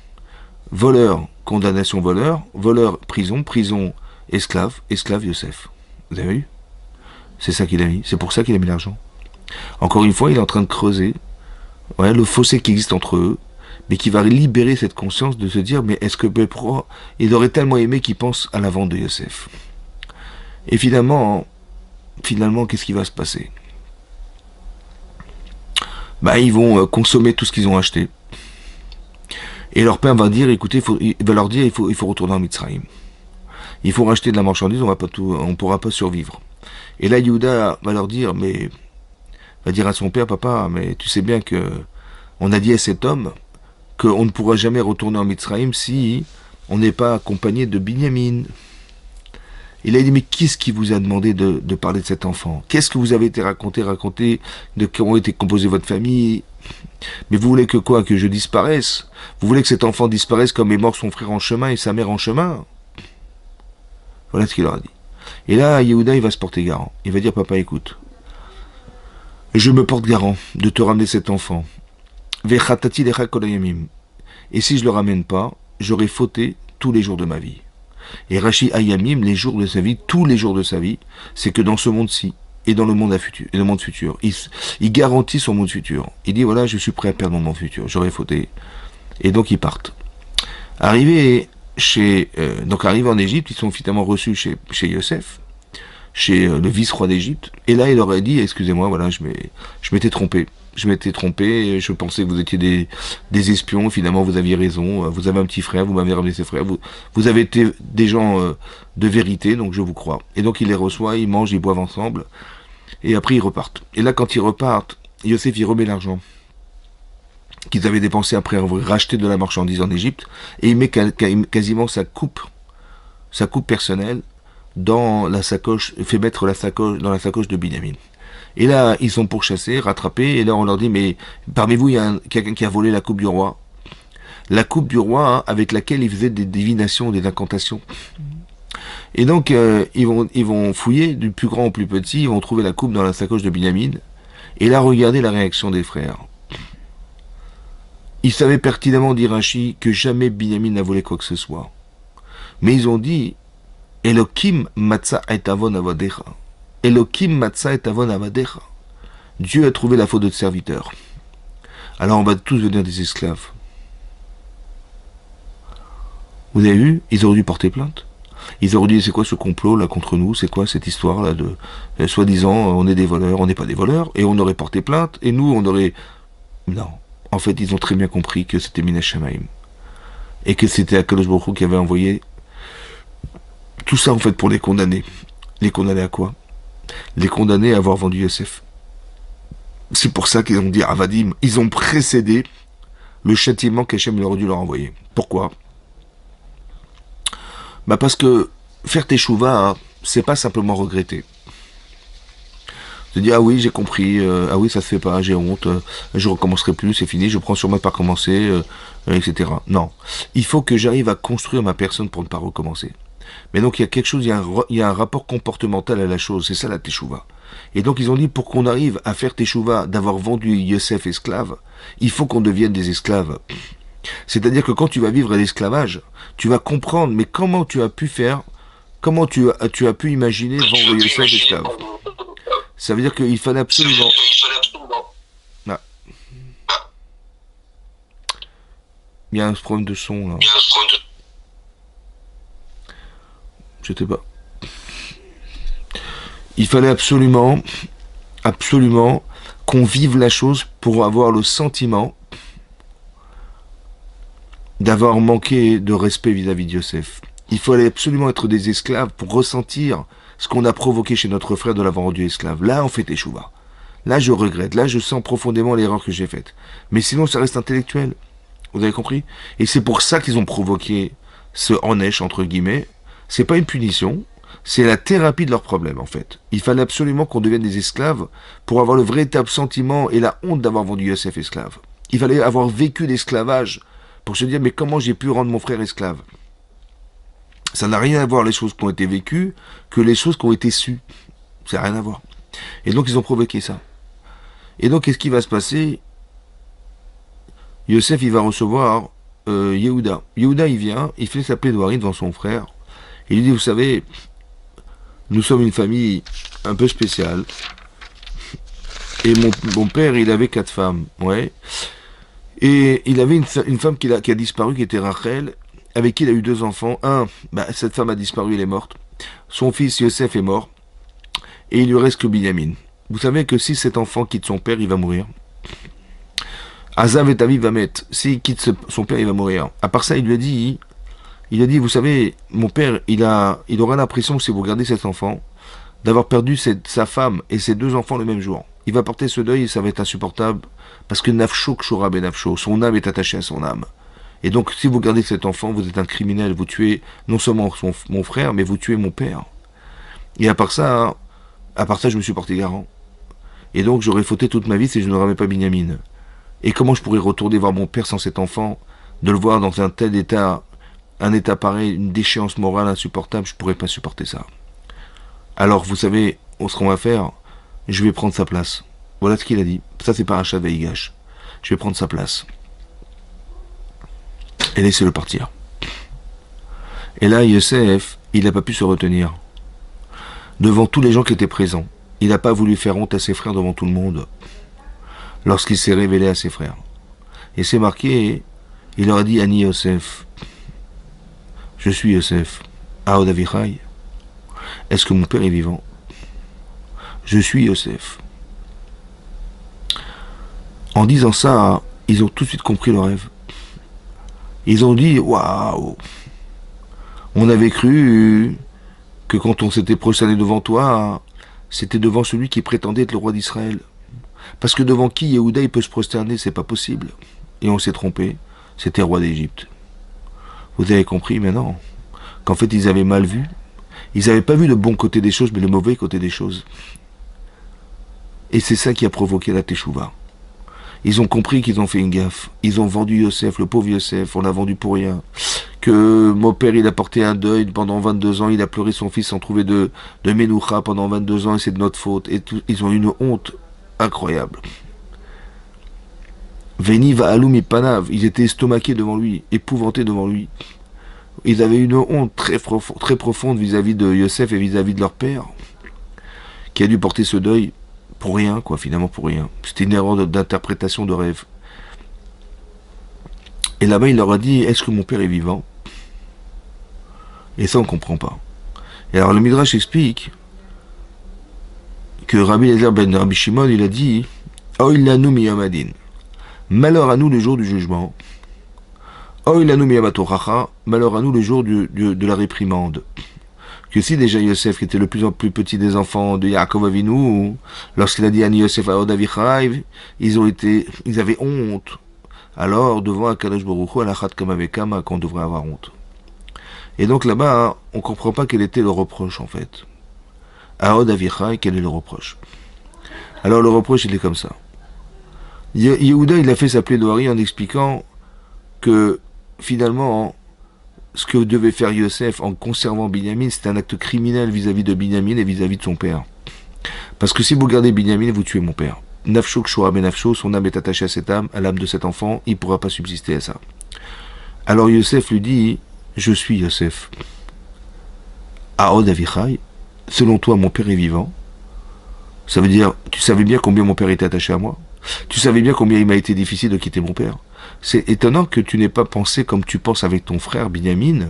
Voleur, condamnation voleur, voleur, prison, prison, esclave, esclave, Yosef. Vous avez vu? C'est ça qu'il a mis. C'est pour ça qu'il a mis l'argent. Encore une fois, il est en train de creuser le fossé qui existe entre eux, mais qui va libérer cette conscience de se dire, mais est-ce que Bepro, il aurait tellement aimé qu'il pense à la vente de Yosef? Et finalement, qu'est-ce qui va se passer? Ils vont consommer tout ce qu'ils ont acheté. Et leur père va dire, écoutez, il va leur dire, il faut retourner en Mitzrayim. Il faut racheter de la marchandise, on pourra pas survivre. Et là, Yehuda va leur dire, va dire à son père, papa, mais tu sais bien que on a dit à cet homme qu'on ne pourra jamais retourner en Mitzrayim si on n'est pas accompagné de Binyamin. Et là, il dit, mais qu'est-ce qui vous a demandé de parler de cet enfant? Qu'est-ce que vous avez été raconté de comment était composée votre famille? Mais vous voulez que quoi? Que je disparaisse? Vous voulez que cet enfant disparaisse comme est mort son frère en chemin et sa mère en chemin? Voilà ce qu'il leur a dit. Et là, Yehuda, il va se porter garant. Il va dire, papa, écoute, je me porte garant de te ramener cet enfant. Vechatati lecha kol hayamim. Et si je le ramène pas, j'aurai fauté tous les jours de ma vie. Et Rashi Ayamim, les jours de sa vie, tous les jours de sa vie, c'est que dans ce monde-ci, et dans le monde futur, il garantit son monde futur. Il dit, voilà, je suis prêt à perdre mon monde futur, j'aurais fauté. Et donc ils partent. Arrivés en Égypte, ils sont finalement reçus chez Yosef, chez le vice-roi d'Égypte. Et là, il leur a dit, excusez-moi, voilà, je m'étais trompé. Je pensais que vous étiez des espions, finalement vous aviez raison, vous avez un petit frère, vous m'avez ramené ses frères, vous avez été des gens de vérité, donc je vous crois. Et donc il les reçoit, ils mangent, ils boivent ensemble, et après ils repartent. Et là quand ils repartent, Yosef il remet l'argent qu'ils avaient dépensé après avoir racheté de la marchandise en Égypte, et il met quasiment sa coupe personnelle dans la sacoche, fait mettre dans la sacoche de Binyamin. Et là, ils sont pourchassés, rattrapés, et là on leur dit, mais parmi vous, il y a quelqu'un qui a volé la coupe du roi. La coupe du roi, avec laquelle il faisait des divinations, des incantations. Et donc, ils vont fouiller, du plus grand au plus petit, ils vont trouver la coupe dans la sacoche de Binyamin, et là, regardez la réaction des frères. Ils savaient pertinemment, dit Rashi, que jamais Binyamin n'a volé quoi que ce soit. Mais ils ont dit, Elokim matza et avon avadecha. Elokim matza et avon avadecha. Dieu a trouvé la faute de notre serviteur. Alors on va tous devenir des esclaves. Vous avez vu? Ils auraient dû porter plainte. Ils auraient dit, c'est quoi ce complot là contre nous? C'est quoi cette histoire là de soi-disant on est des voleurs, on n'est pas des voleurs, et on aurait porté plainte, et nous on aurait... Non. En fait, ils ont très bien compris que c'était Minash Shamaim. Et que c'était Akadosh Baruch Hu qui avait envoyé tout ça en fait pour les condamner. Les condamner à quoi? Les condamner à avoir vendu Yosef. C'est pour ça qu'ils ont dit Avadim, ils ont précédé le châtiment qu'Hachem leur a dû leur envoyer. Pourquoi? Parce que faire teshuva, c'est pas simplement regretter. Se dire, ah oui, j'ai compris, ah oui, ça se fait pas, j'ai honte, je recommencerai plus, c'est fini, je prends sur moi de pas recommencer, etc. Non. Il faut que j'arrive à construire ma personne pour ne pas recommencer. Mais donc il y a quelque chose, il y a un rapport comportemental à la chose, c'est ça la teshuva. Et donc ils ont dit, pour qu'on arrive à faire teshuva, d'avoir vendu Yosef esclave, il faut qu'on devienne des esclaves. C'est-à-dire que quand tu vas vivre à l'esclavage, tu vas comprendre, mais comment tu as pu faire, comment tu as pu imaginer vendre Yosef esclave. Ça veut dire qu'il fallait absolument... Ah. Il y a un problème de son là. Je sais pas. Il fallait absolument qu'on vive la chose pour avoir le sentiment d'avoir manqué de respect vis-à-vis de Yosef. Il fallait absolument être des esclaves pour ressentir ce qu'on a provoqué chez notre frère de l'avoir rendu esclave. Là, on fait teshuva. Là, je regrette. Là, je sens profondément l'erreur que j'ai faite. Mais sinon, ça reste intellectuel. Vous avez compris? Et c'est pour ça qu'ils ont provoqué ce Hanesh, entre guillemets. C'est pas une punition, c'est la thérapie de leurs problèmes, en fait. Il fallait absolument qu'on devienne des esclaves pour avoir le véritable sentiment et la honte d'avoir vendu Yosef esclave. Il fallait avoir vécu l'esclavage pour se dire, mais comment j'ai pu rendre mon frère esclave? Ça n'a rien à voir les choses qui ont été vécues que les choses qui ont été sues. Ça n'a rien à voir. Et donc, ils ont provoqué ça. Et donc, qu'est-ce qui va se passer? Yosef, il va recevoir Yehuda. Yehuda, il vient, il fait sa plaidoirie devant son frère. Il lui dit, vous savez, nous sommes une famille un peu spéciale. Et mon père, il avait 4 femmes, ouais. Et il avait une femme qui a disparu, qui était Rachel, avec qui il a eu 2 enfants. Cette femme a disparu, elle est morte. Son fils Yosef est mort. Et il lui reste que Binyamin. Vous savez que si cet enfant quitte son père, il va mourir. Azav et Aviv va mettre. S'il quitte son père, il va mourir. À part ça, il lui a dit, vous savez, mon père, il aura l'impression, si vous regardez cet enfant, d'avoir perdu sa femme et ses 2 enfants le même jour. Il va porter ce deuil et ça va être insupportable, parce que Nafsho Kshora ben Nafsho, son âme est attachée à son âme. Et donc, si vous gardez cet enfant, vous êtes un criminel, vous tuez non seulement mon frère, mais vous tuez mon père. Et à part ça, je me suis porté garant. Et donc, j'aurais fauté toute ma vie si je ne ramais pas Binyamin. Et comment je pourrais retourner voir mon père sans cet enfant, de le voir dans un tel état, un état pareil, une déchéance morale insupportable, je ne pourrais pas supporter ça. Alors, vous savez, ce qu'on va faire, je vais prendre sa place. Voilà ce qu'il a dit. Ça, c'est Parashat Vaïgash. Je vais prendre sa place. Et laissez-le partir. Et là, Yosef, il n'a pas pu se retenir. Devant tous les gens qui étaient présents. Il n'a pas voulu faire honte à ses frères devant tout le monde. Lorsqu'il s'est révélé à ses frères. Et c'est marqué, il leur a dit, Ani Yosef, je suis Yosef, Aod Avichai, est-ce que mon père est vivant? Je suis Yosef. En disant ça, ils ont tout de suite compris le rêve. Ils ont dit, waouh, on avait cru que quand on s'était prosterné devant toi, c'était devant celui qui prétendait être le roi d'Israël. Parce que devant qui Yehuda il peut se prosterner, c'est pas possible. Et on s'est trompé, c'était roi d'Égypte. Vous avez compris maintenant qu'en fait ils avaient mal vu. Ils n'avaient pas vu le bon côté des choses, mais le mauvais côté des choses. Et c'est ça qui a provoqué la Teshuvah. Ils ont compris qu'ils ont fait une gaffe. Ils ont vendu Yosef, le pauvre Yosef, on l'a vendu pour rien. Que mon père, il a porté un deuil pendant 22 ans, il a pleuré son fils sans trouver de Menoucha pendant 22 ans, et c'est de notre faute. Et tout, ils ont une honte incroyable. Veni va alumi panav, ils étaient estomaqués devant lui, épouvantés devant lui. Ils avaient une honte très profonde vis-à-vis de Yosef et vis-à-vis de leur père, qui a dû porter ce deuil pour rien, quoi, finalement pour rien. C'était une erreur d'interprétation de rêve. Et là-bas, il leur a dit, est-ce que mon père est vivant? Et ça, on ne comprend pas. Et alors, le Midrash explique que Rabbi Eliezer ben Rabbi Shimon, il a dit, Oy lanu miyamadin. Malheur à nous le jour du jugement. Oy lanu miyamatoracha. Malheur à nous le jour de la réprimande. Que si déjà Yosef, qui était le plus en plus petit des enfants de Yaakov Avinu, lorsqu'il a dit Ani Yosef Aod Avichai, ils avaient honte. Alors, devant Akadosh Baruch Hu, Alachat Kamavekama, qu'on devrait avoir honte. Et donc là-bas, on ne comprend pas quel était le reproche en fait. Aod Avichai, quel est le reproche? Alors le reproche, il est comme ça. Yehuda, il a fait sa plaidoirie en expliquant que finalement, ce que devait faire Yosef en conservant Binyamin, c'était un acte criminel vis-à-vis de Binyamin et vis-à-vis de son père. Parce que si vous gardez Binyamin, vous tuez mon père. Nafsho Kshora ben Nafsho, son âme est attachée à cette âme, à l'âme de cet enfant, il ne pourra pas subsister à ça. Alors Yosef lui dit, je suis Yosef. Aod Avichai, selon toi, mon père est vivant. Ça veut dire, tu savais bien combien mon père était attaché à moi. Tu savais bien combien il m'a été difficile de quitter mon père. C'est étonnant que tu n'aies pas pensé comme tu penses avec ton frère Binyamin,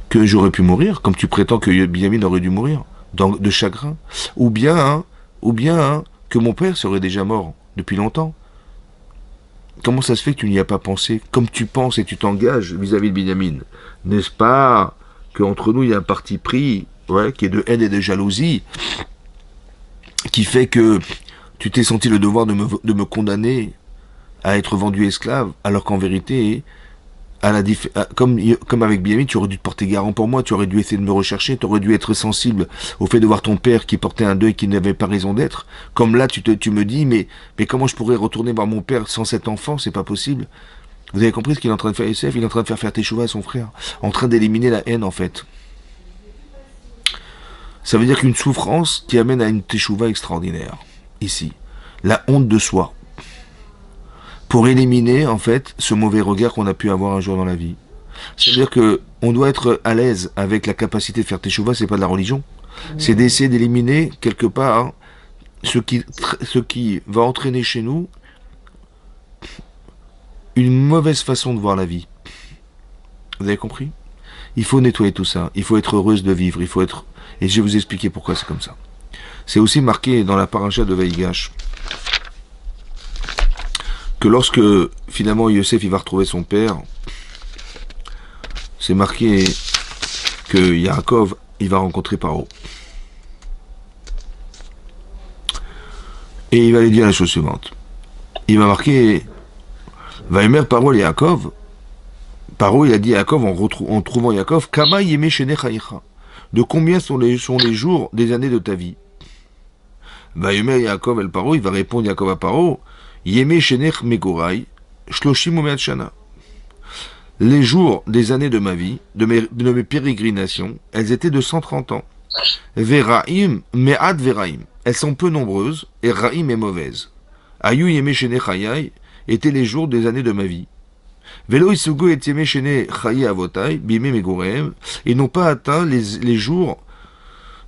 que j'aurais pu mourir, comme tu prétends que Binyamin aurait dû mourir, de chagrin. Ou bien, que mon père serait déjà mort depuis longtemps. Comment ça se fait que tu n'y as pas pensé, comme tu penses et tu t'engages vis-à-vis de Binyamin? N'est-ce pas qu'entre nous, il y a un parti pris, qui est de haine et de jalousie, qui fait que Tu t'es senti le devoir de me condamner à être vendu esclave, alors qu'en vérité, comme avec Biami, tu aurais dû te porter garant pour moi, tu aurais dû essayer de me rechercher, tu aurais dû être sensible au fait de voir ton père qui portait un deuil qui n'avait pas raison d'être. Comme là, tu me dis, mais comment je pourrais retourner voir mon père sans cet enfant? C'est pas possible. Vous avez compris ce qu'il est en train de faire, Youssef? Il est en train de faire teshuva à son frère, en train d'éliminer la haine, en fait. Ça veut dire qu'une souffrance qui amène à une teshuva extraordinaire, ici. La honte de soi. Pour éliminer, en fait, ce mauvais regard qu'on a pu avoir un jour dans la vie. C'est-à-dire que on doit être à l'aise avec la capacité de faire teshuva, c'est pas de la religion. C'est d'essayer d'éliminer, quelque part, ce qui va entraîner chez nous une mauvaise façon de voir la vie. Vous avez compris? Il faut nettoyer tout ça. Il faut être heureuse de vivre. Il faut être... Et je vais vous expliquer pourquoi c'est comme ça. C'est aussi marqué dans la paracha de Vaïgash que lorsque finalement Yosef il va retrouver son père, c'est marqué que Yaakov il va rencontrer Paro. Et il va lui dire la chose suivante. Il va marquer Vaïmer Paro et Yaakov. Paro il a dit à Yaakov en trouvant Yaakov, Kama yeme shene chayecha. De combien sont les jours des années de ta vie? Vaïmer Yaakov el Paro, il va répondre Yaakov à Paro, Yeme shenech megorai, shloshim umeat shana. Les jours des années de ma vie, de mes pérégrinations, elles étaient de 130 ans. Veraim, me'at veraim. Elles sont peu nombreuses, et raim est mauvaise. Ayu yeme shene chayai étaient les jours des années de ma vie. Velo isugu et yeme shene chayai avotai, bime megoreim, et n'ont pas atteint les jours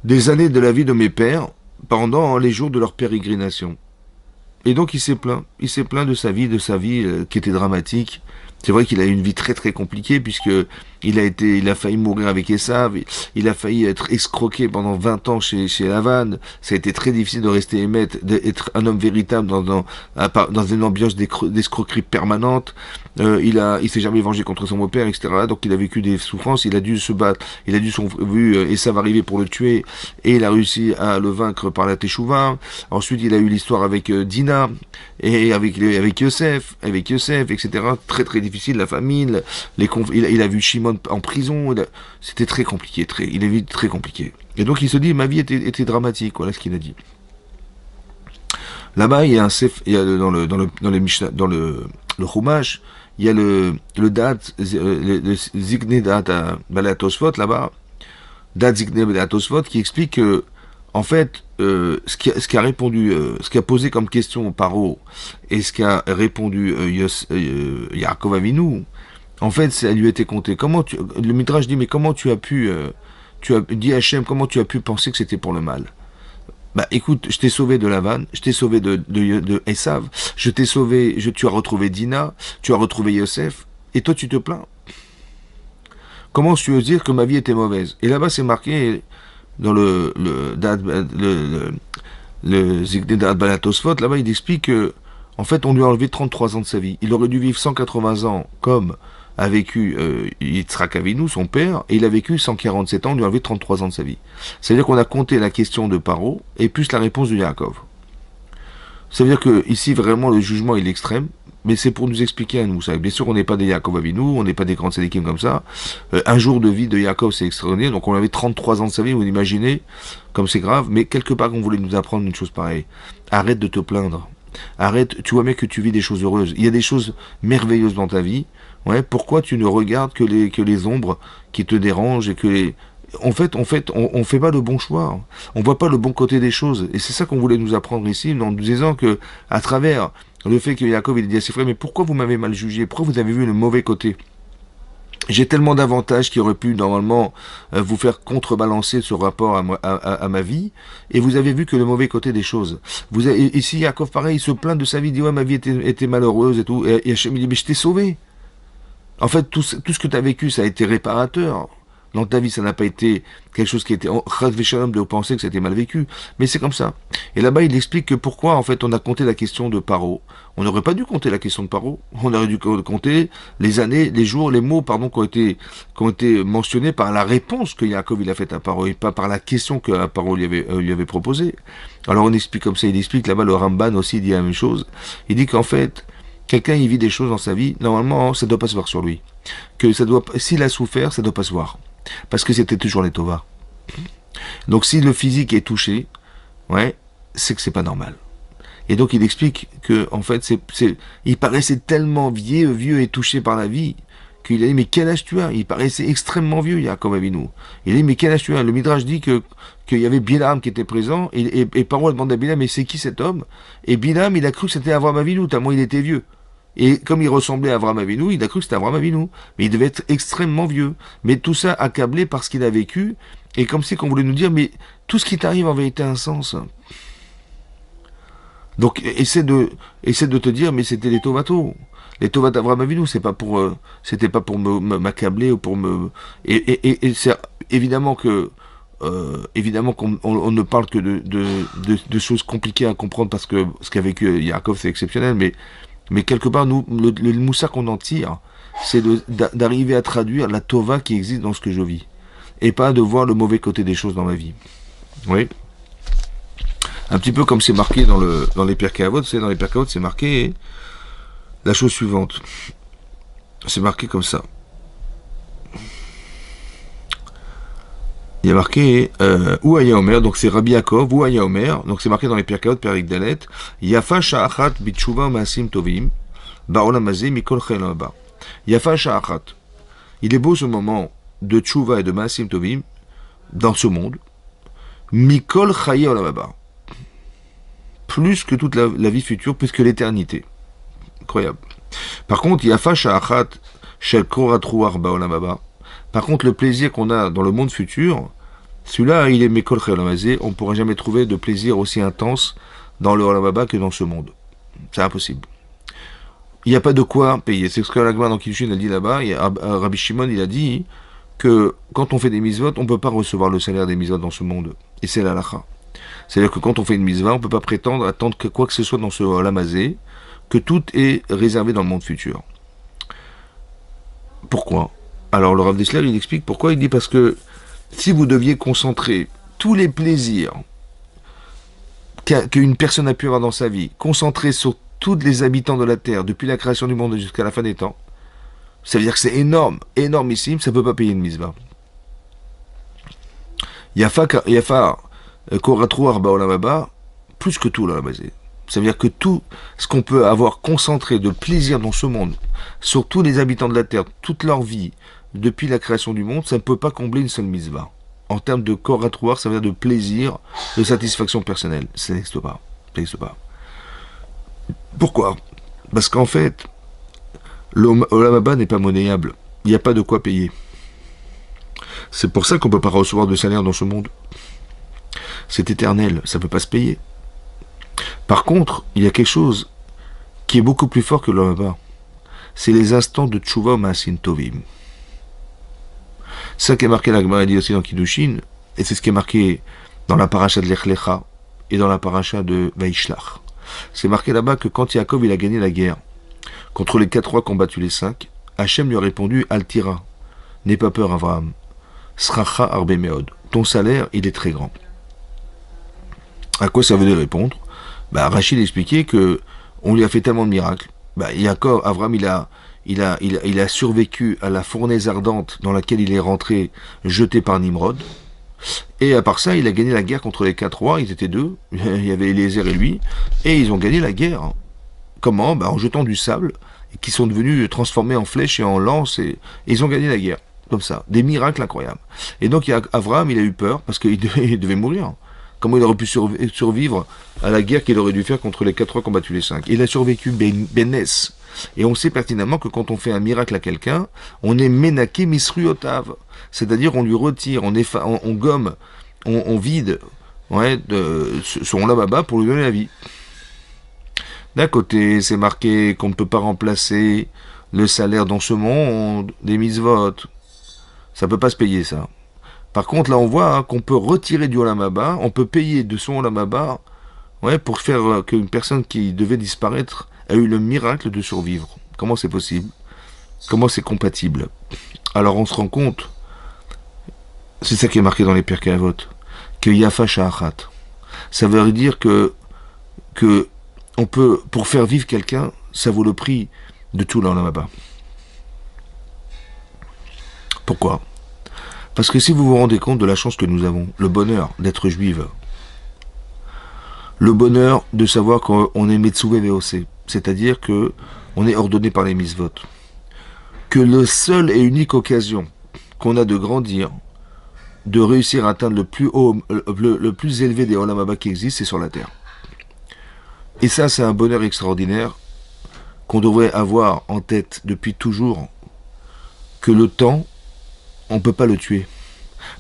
des années de la vie de mes pères pendant les jours de leur pérégrination. Et donc il s'est plaint de sa vie qui était dramatique. C'est vrai qu'il a eu une vie très très compliquée puisque il a failli mourir avec Esav, il a failli être escroqué pendant 20 ans chez Lavan. Ça a été très difficile de rester émettre, d'être un homme véritable dans une ambiance d'escroquerie permanente. Il s'est jamais vengé contre son beau-père, etc. Donc il a vécu des souffrances, il a dû se battre, il a dû vu Esav arriver pour le tuer et il a réussi à le vaincre par la Teshuvah. Ensuite il a eu l'histoire avec Dina et avec Yosef, etc. Très très difficile, la famine, il a vu Shimon en prison, c'était très compliqué, il a vu très compliqué. Et donc il se dit, ma vie était dramatique, voilà ce qu'il a dit. Là-bas, il y a dans le Chumash, il y a le Zikne Da'at Balatosfot, là-bas, Da'at Zikne Balatosfot, qui explique que, en fait, ce qui a posé comme question Paro et ce qu'a répondu Yaakov Avinu, en fait, ça lui a été compté. Le Midrash dit, mais comment tu as pu dit à Hachem, comment tu as pu penser que c'était pour le mal? Bah écoute, je t'ai sauvé de Lavan, je t'ai sauvé de Esav, je t'ai sauvé, tu as retrouvé Dina, tu as retrouvé Yosef, et toi tu te plains. Comment tu veux dire que ma vie était mauvaise? Et là-bas c'est marqué dans le Zikne Da'at Balatosfot, là-bas il explique que en fait on lui a enlevé 33 ans de sa vie. Il aurait dû vivre 180 ans comme a vécu Yitzhak Avinu, son père, et il a vécu 147 ans, on lui a enlevé 33 ans de sa vie. C'est-à-dire qu'on a compté la question de Paro et plus la réponse de Yaakov. Ça veut dire que ici vraiment le jugement il est extrême, mais c'est pour nous expliquer à nous. Ça. Bien sûr on n'est pas des Yaakov Avinu, on n'est pas des grands tzadikim comme ça. Un jour de vie de Yaakov c'est extraordinaire, donc on avait 33 ans de sa vie, vous imaginez, comme c'est grave, mais quelque part on voulait nous apprendre une chose pareille. Arrête de te plaindre. Arrête, tu vois bien que tu vis des choses heureuses. Il y a des choses merveilleuses dans ta vie. Ouais, pourquoi tu ne regardes que les ombres qui te dérangent et que les... En fait, on fait pas le bon choix. On voit pas le bon côté des choses. Et c'est ça qu'on voulait nous apprendre ici, en nous disant que, à travers le fait que Yaakov, il dit à ses frères, mais pourquoi vous m'avez mal jugé? Pourquoi vous avez vu le mauvais côté? J'ai tellement d'avantages qui auraient pu, normalement, vous faire contrebalancer ce rapport à ma vie, et vous avez vu que le mauvais côté des choses. Ici, Yaakov, pareil, il se plaint de sa vie, il dit, ouais, ma vie était malheureuse et tout, et Hachem, il dit, mais je t'ai sauvé. En fait, tout ce que tu as vécu, ça a été réparateur. dans ta vie, ça n'a pas été quelque chose qui était chas v'shalom de penser que c'était mal vécu, mais c'est comme ça. Et là-bas, il explique que pourquoi, en fait, on a compté la question de Paro. On n'aurait pas dû compter la question de Paro. On aurait dû compter les années, les jours, les mots, pardon, qui ont été mentionnés par la réponse que Yaakov il a faite à Paro, et pas par la question que Paro lui avait proposée. Alors on explique comme ça, il explique là-bas, le Ramban aussi dit la même chose. Il dit qu'en fait, quelqu'un il vit des choses dans sa vie, normalement, ça ne doit pas se voir sur lui. Que ça doit, s'il a souffert, ça ne doit pas se voir. Parce que c'était toujours les Tova. Donc si le physique est touché, ouais, c'est que c'est pas normal. Et donc il explique que en fait, il paraissait tellement vieux et touché par la vie qu'il a dit mais quel âge tu as? Il paraissait extrêmement vieux, Yaakov Avinu. Il a dit mais quel âge tu as? Le Midrash dit qu'il y avait Bilam qui était présent et Paro demande à Bilam mais c'est qui cet homme? Et Bilam il a cru que c'était Avram Avinu tellement il était vieux. Et comme il ressemblait à Avram Avinu, il a cru que c'était Avram Avinu. Mais il devait être extrêmement vieux. Mais tout ça accablé par ce qu'il a vécu. Et comme si qu'on voulait nous dire, mais tout ce qui t'arrive en vérité a un sens. Donc essaie de te dire, mais c'était les Tovato. Les Tovat Avram Avinu, c'était pas pour m'accabler ou pour me. Et c'est évidemment que. Évidemment qu'on ne parle que de choses compliquées à comprendre parce que ce qu'a vécu Yaakov c'est exceptionnel, mais quelque part, nous, le moussa qu'on en tire, c'est d'arriver à traduire la tova qui existe dans ce que je vis. Et pas de voir le mauvais côté des choses dans ma vie. Oui. Un petit peu comme c'est marqué dans les Pirkei Avot, dans les Pirkei Avot, c'est marqué la chose suivante. C'est marqué comme ça. Il y a marqué ou Aya Omer, donc c'est Rabbi Yaakov, ou Aya Omer, donc c'est marqué dans les Pirkei Avot, Perik Dalet, Yafa Sha'achat Bitshuva Maasim Tovim, Ba'olam Hazeh Mikol Chayil Haba. Yafa Sha'achat. Il est beau ce moment de Tshuva et de Maasim Tovim dans ce monde, Mikol Chayil Haba. Plus que toute la vie future, plus que l'éternité. Incroyable. Par contre, Yafa Sha'achat Shel Korat Ruach Ba'olam Haba. Par contre, le plaisir qu'on a dans le monde futur, celui-là, il est Mikol Chayil Haba. On ne pourra jamais trouver de plaisir aussi intense dans le Olam Haba que dans ce monde. C'est impossible. Il n'y a pas de quoi payer. C'est ce que l'Agma dans Kiddushin a dit là-bas. Rabbi Shimon, il a dit que quand on fait des mitzvot, on ne peut pas recevoir le salaire des mitzvot dans ce monde. Et c'est l'halakha. C'est-à-dire que quand on fait une mitzvah, on ne peut pas prétendre attendre que quoi que ce soit dans ce Olam Hazeh, que tout est réservé dans le monde futur. Pourquoi? Alors le Rav Dessler, il explique pourquoi. Il dit parce que si vous deviez concentrer tous les plaisirs qu'une personne a pu avoir dans sa vie, concentrer sur tous les habitants de la Terre, depuis la création du monde jusqu'à la fin des temps, ça veut dire que c'est énorme, énormissime, ça ne peut pas payer une mitzvah. Yafa Koratruar Ba'olam Haba, plus que tout là, ça veut dire que tout ce qu'on peut avoir concentré de plaisir dans ce monde, sur tous les habitants de la Terre, toute leur vie, depuis la création du monde, ça ne peut pas combler une seule mitzvah. En termes de Koratruar, ça veut dire de plaisir, de satisfaction personnelle. Ça n'existe pas. Ça n'existe pas. Pourquoi? Parce qu'en fait, l'Olam Haba n'est pas monnayable. Il n'y a pas de quoi payer. C'est pour ça qu'on ne peut pas recevoir de salaire dans ce monde. C'est éternel, ça ne peut pas se payer. Par contre, il y a quelque chose qui est beaucoup plus fort que l'Olam Haba. C'est les instants de Tshuva Maasim Tovim. C'est ça qui est marqué, la Gemara dit aussi dans Kiddushin, et c'est ce qui est marqué dans la paracha de Lech Lecha et dans la paracha de Vaishlach. C'est marqué là-bas que quand Yaakov il a gagné la guerre contre les 4 rois qui ont battu les 5, Hachem lui a répondu Altira, n'aie pas peur Abraham, Sracha Arbe Meod, ton salaire il est très grand. À quoi ça venait répondre? Rachid expliquait que on lui a fait tellement de miracles. Yaakov, Abraham il a survécu à la fournaise ardente dans laquelle il est rentré, jeté par Nimrod. Et à part ça, il a gagné la guerre contre les 4 rois, ils étaient 2, il y avait Eliezer et lui, et ils ont gagné la guerre. Comment? En jetant du sable, qui sont devenus transformés en flèches et en lances, et ils ont gagné la guerre, comme ça. Des miracles incroyables. Et donc Abraham, il a eu peur, parce qu'il devait mourir. Comment il aurait pu survivre à la guerre qu'il aurait dû faire contre les 4 rois qui ont battu les 5? Il a survécu Bénès. Et on sait pertinemment que quand on fait un miracle à quelqu'un, on est ménaké misruotav. C'est-à-dire on lui retire, on gomme, on vide son Olam Haba pour lui donner la vie. D'un côté, c'est marqué qu'on ne peut pas remplacer le salaire dans ce monde des mitzvot. Ça peut pas se payer, ça. Par contre, là, on voit hein, qu'on peut retirer du Olam Haba, on peut payer de son Olam Haba, ouais, pour faire qu'une personne qui devait disparaître a eu le miracle de survivre. Comment c'est possible? Comment c'est compatible? Alors, on se rend compte, c'est ça qui est marqué dans les Pirkei Avot, que Yafa Sha'achat. Ça veut dire que on peut, pour faire vivre quelqu'un, ça vaut le prix de tout l'Olam Haba. Pourquoi? Parce que si vous vous rendez compte de la chance que nous avons, le bonheur d'être juive, le bonheur de savoir qu'on est Metsuvé VOC, c'est-à-dire que on est ordonné par les mitzvot, que le seul et unique occasion qu'on a de grandir, de réussir à atteindre le plus haut, le plus élevé des Olam Haba qui existent, c'est sur la terre. Et ça, c'est un bonheur extraordinaire qu'on devrait avoir en tête depuis toujours, que le temps, on ne peut pas le tuer.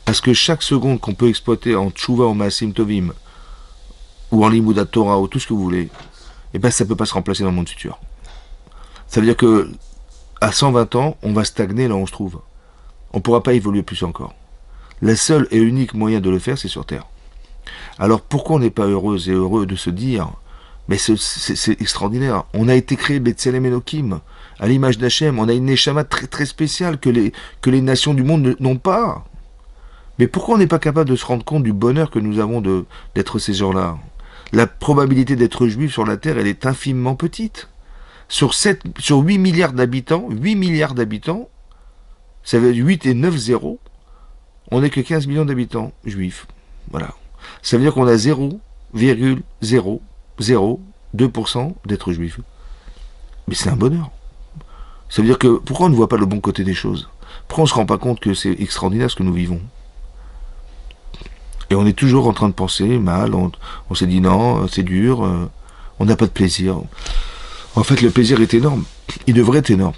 Parce que chaque seconde qu'on peut exploiter en Tchouva, en Maasim Tovim, ou en Limouda Torah, ou tout ce que vous voulez, eh ben ça ne peut pas se remplacer dans le monde futur. Ça veut dire que à 120 ans, on va stagner là où on se trouve. On ne pourra pas évoluer plus encore. Le seul et unique moyen de le faire, c'est sur Terre. Alors pourquoi on n'est pas heureuse et heureux de se dire, mais c'est extraordinaire, on a été créé Betselem Elohim, à l'image d'Hachem, on a une neshama très très spéciale que les nations du monde n'ont pas. Mais pourquoi on n'est pas capable de se rendre compte du bonheur que nous avons d'être ces gens-là? La probabilité d'être juif sur la Terre, elle est infiniment petite. Sur 8 milliards d'habitants, ça veut dire 8 et 9 zéros, on n'est que 15 millions d'habitants juifs. Voilà. Ça veut dire qu'on a 0,002% d'être juifs. Mais c'est un bonheur. Ça veut dire que pourquoi on ne voit pas le bon côté des choses? Pourquoi on ne se rend pas compte que c'est extraordinaire ce que nous vivons? Et on est toujours en train de penser mal, on s'est dit non, c'est dur, on n'a pas de plaisir. En fait, le plaisir est énorme. Il devrait être énorme.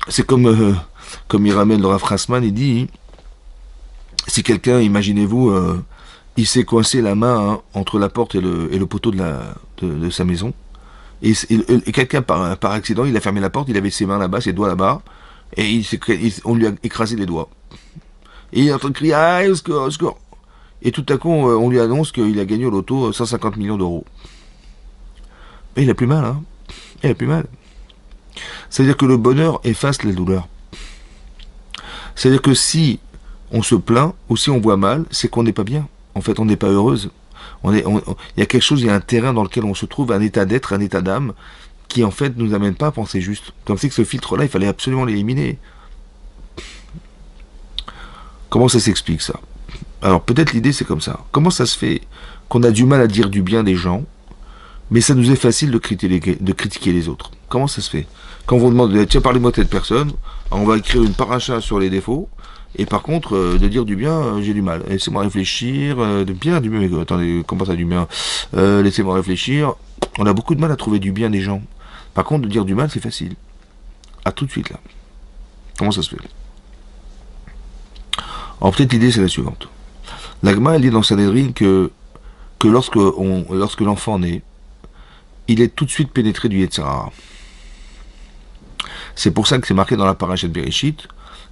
C'est comme il ramène le Rav Strassman, il dit, si quelqu'un, imaginez-vous, il s'est coincé la main entre la porte et le poteau de sa maison, et quelqu'un, par accident, il a fermé la porte, il avait ses mains là-bas, ses doigts là-bas, et on lui a écrasé les doigts. Et il est en train de crier, ah, au score, au score. Et tout à coup, on lui annonce qu'il a gagné au loto 150 millions d'euros. Mais il a plus mal, hein. Il a plus mal. C'est-à-dire que le bonheur efface la douleur. C'est-à-dire que si on se plaint ou si on voit mal, c'est qu'on n'est pas bien. En fait, on n'est pas heureuse. Il y a quelque chose, il y a un terrain dans lequel on se trouve, un état d'être, un état d'âme, qui en fait nous amène pas à penser juste. Comme c'est que ce filtre-là, il fallait absolument l'éliminer. Comment ça s'explique ça? Alors peut-être l'idée c'est comme ça. Comment ça se fait qu'on a du mal à dire du bien des gens, mais ça nous est facile de critiquer les autres? Comment ça se fait? Quand on vous demande, tiens, parlez-moi de cette personne, on va écrire une paracha sur les défauts, et par contre, de dire du bien, j'ai du mal. Laissez-moi réfléchir, de bien, du bien, attendez, comment ça du bien? Laissez-moi réfléchir. On a beaucoup de mal à trouver du bien des gens. Par contre, de dire du mal, c'est facile. À tout de suite là. Comment ça se fait? Alors peut-être l'idée c'est la suivante. L'Agma, elle dit dans Sanhedrin que lorsque l'enfant naît, il est tout de suite pénétré du Yetzer Hara. C'est pour ça que c'est marqué dans la parasha de Bereshit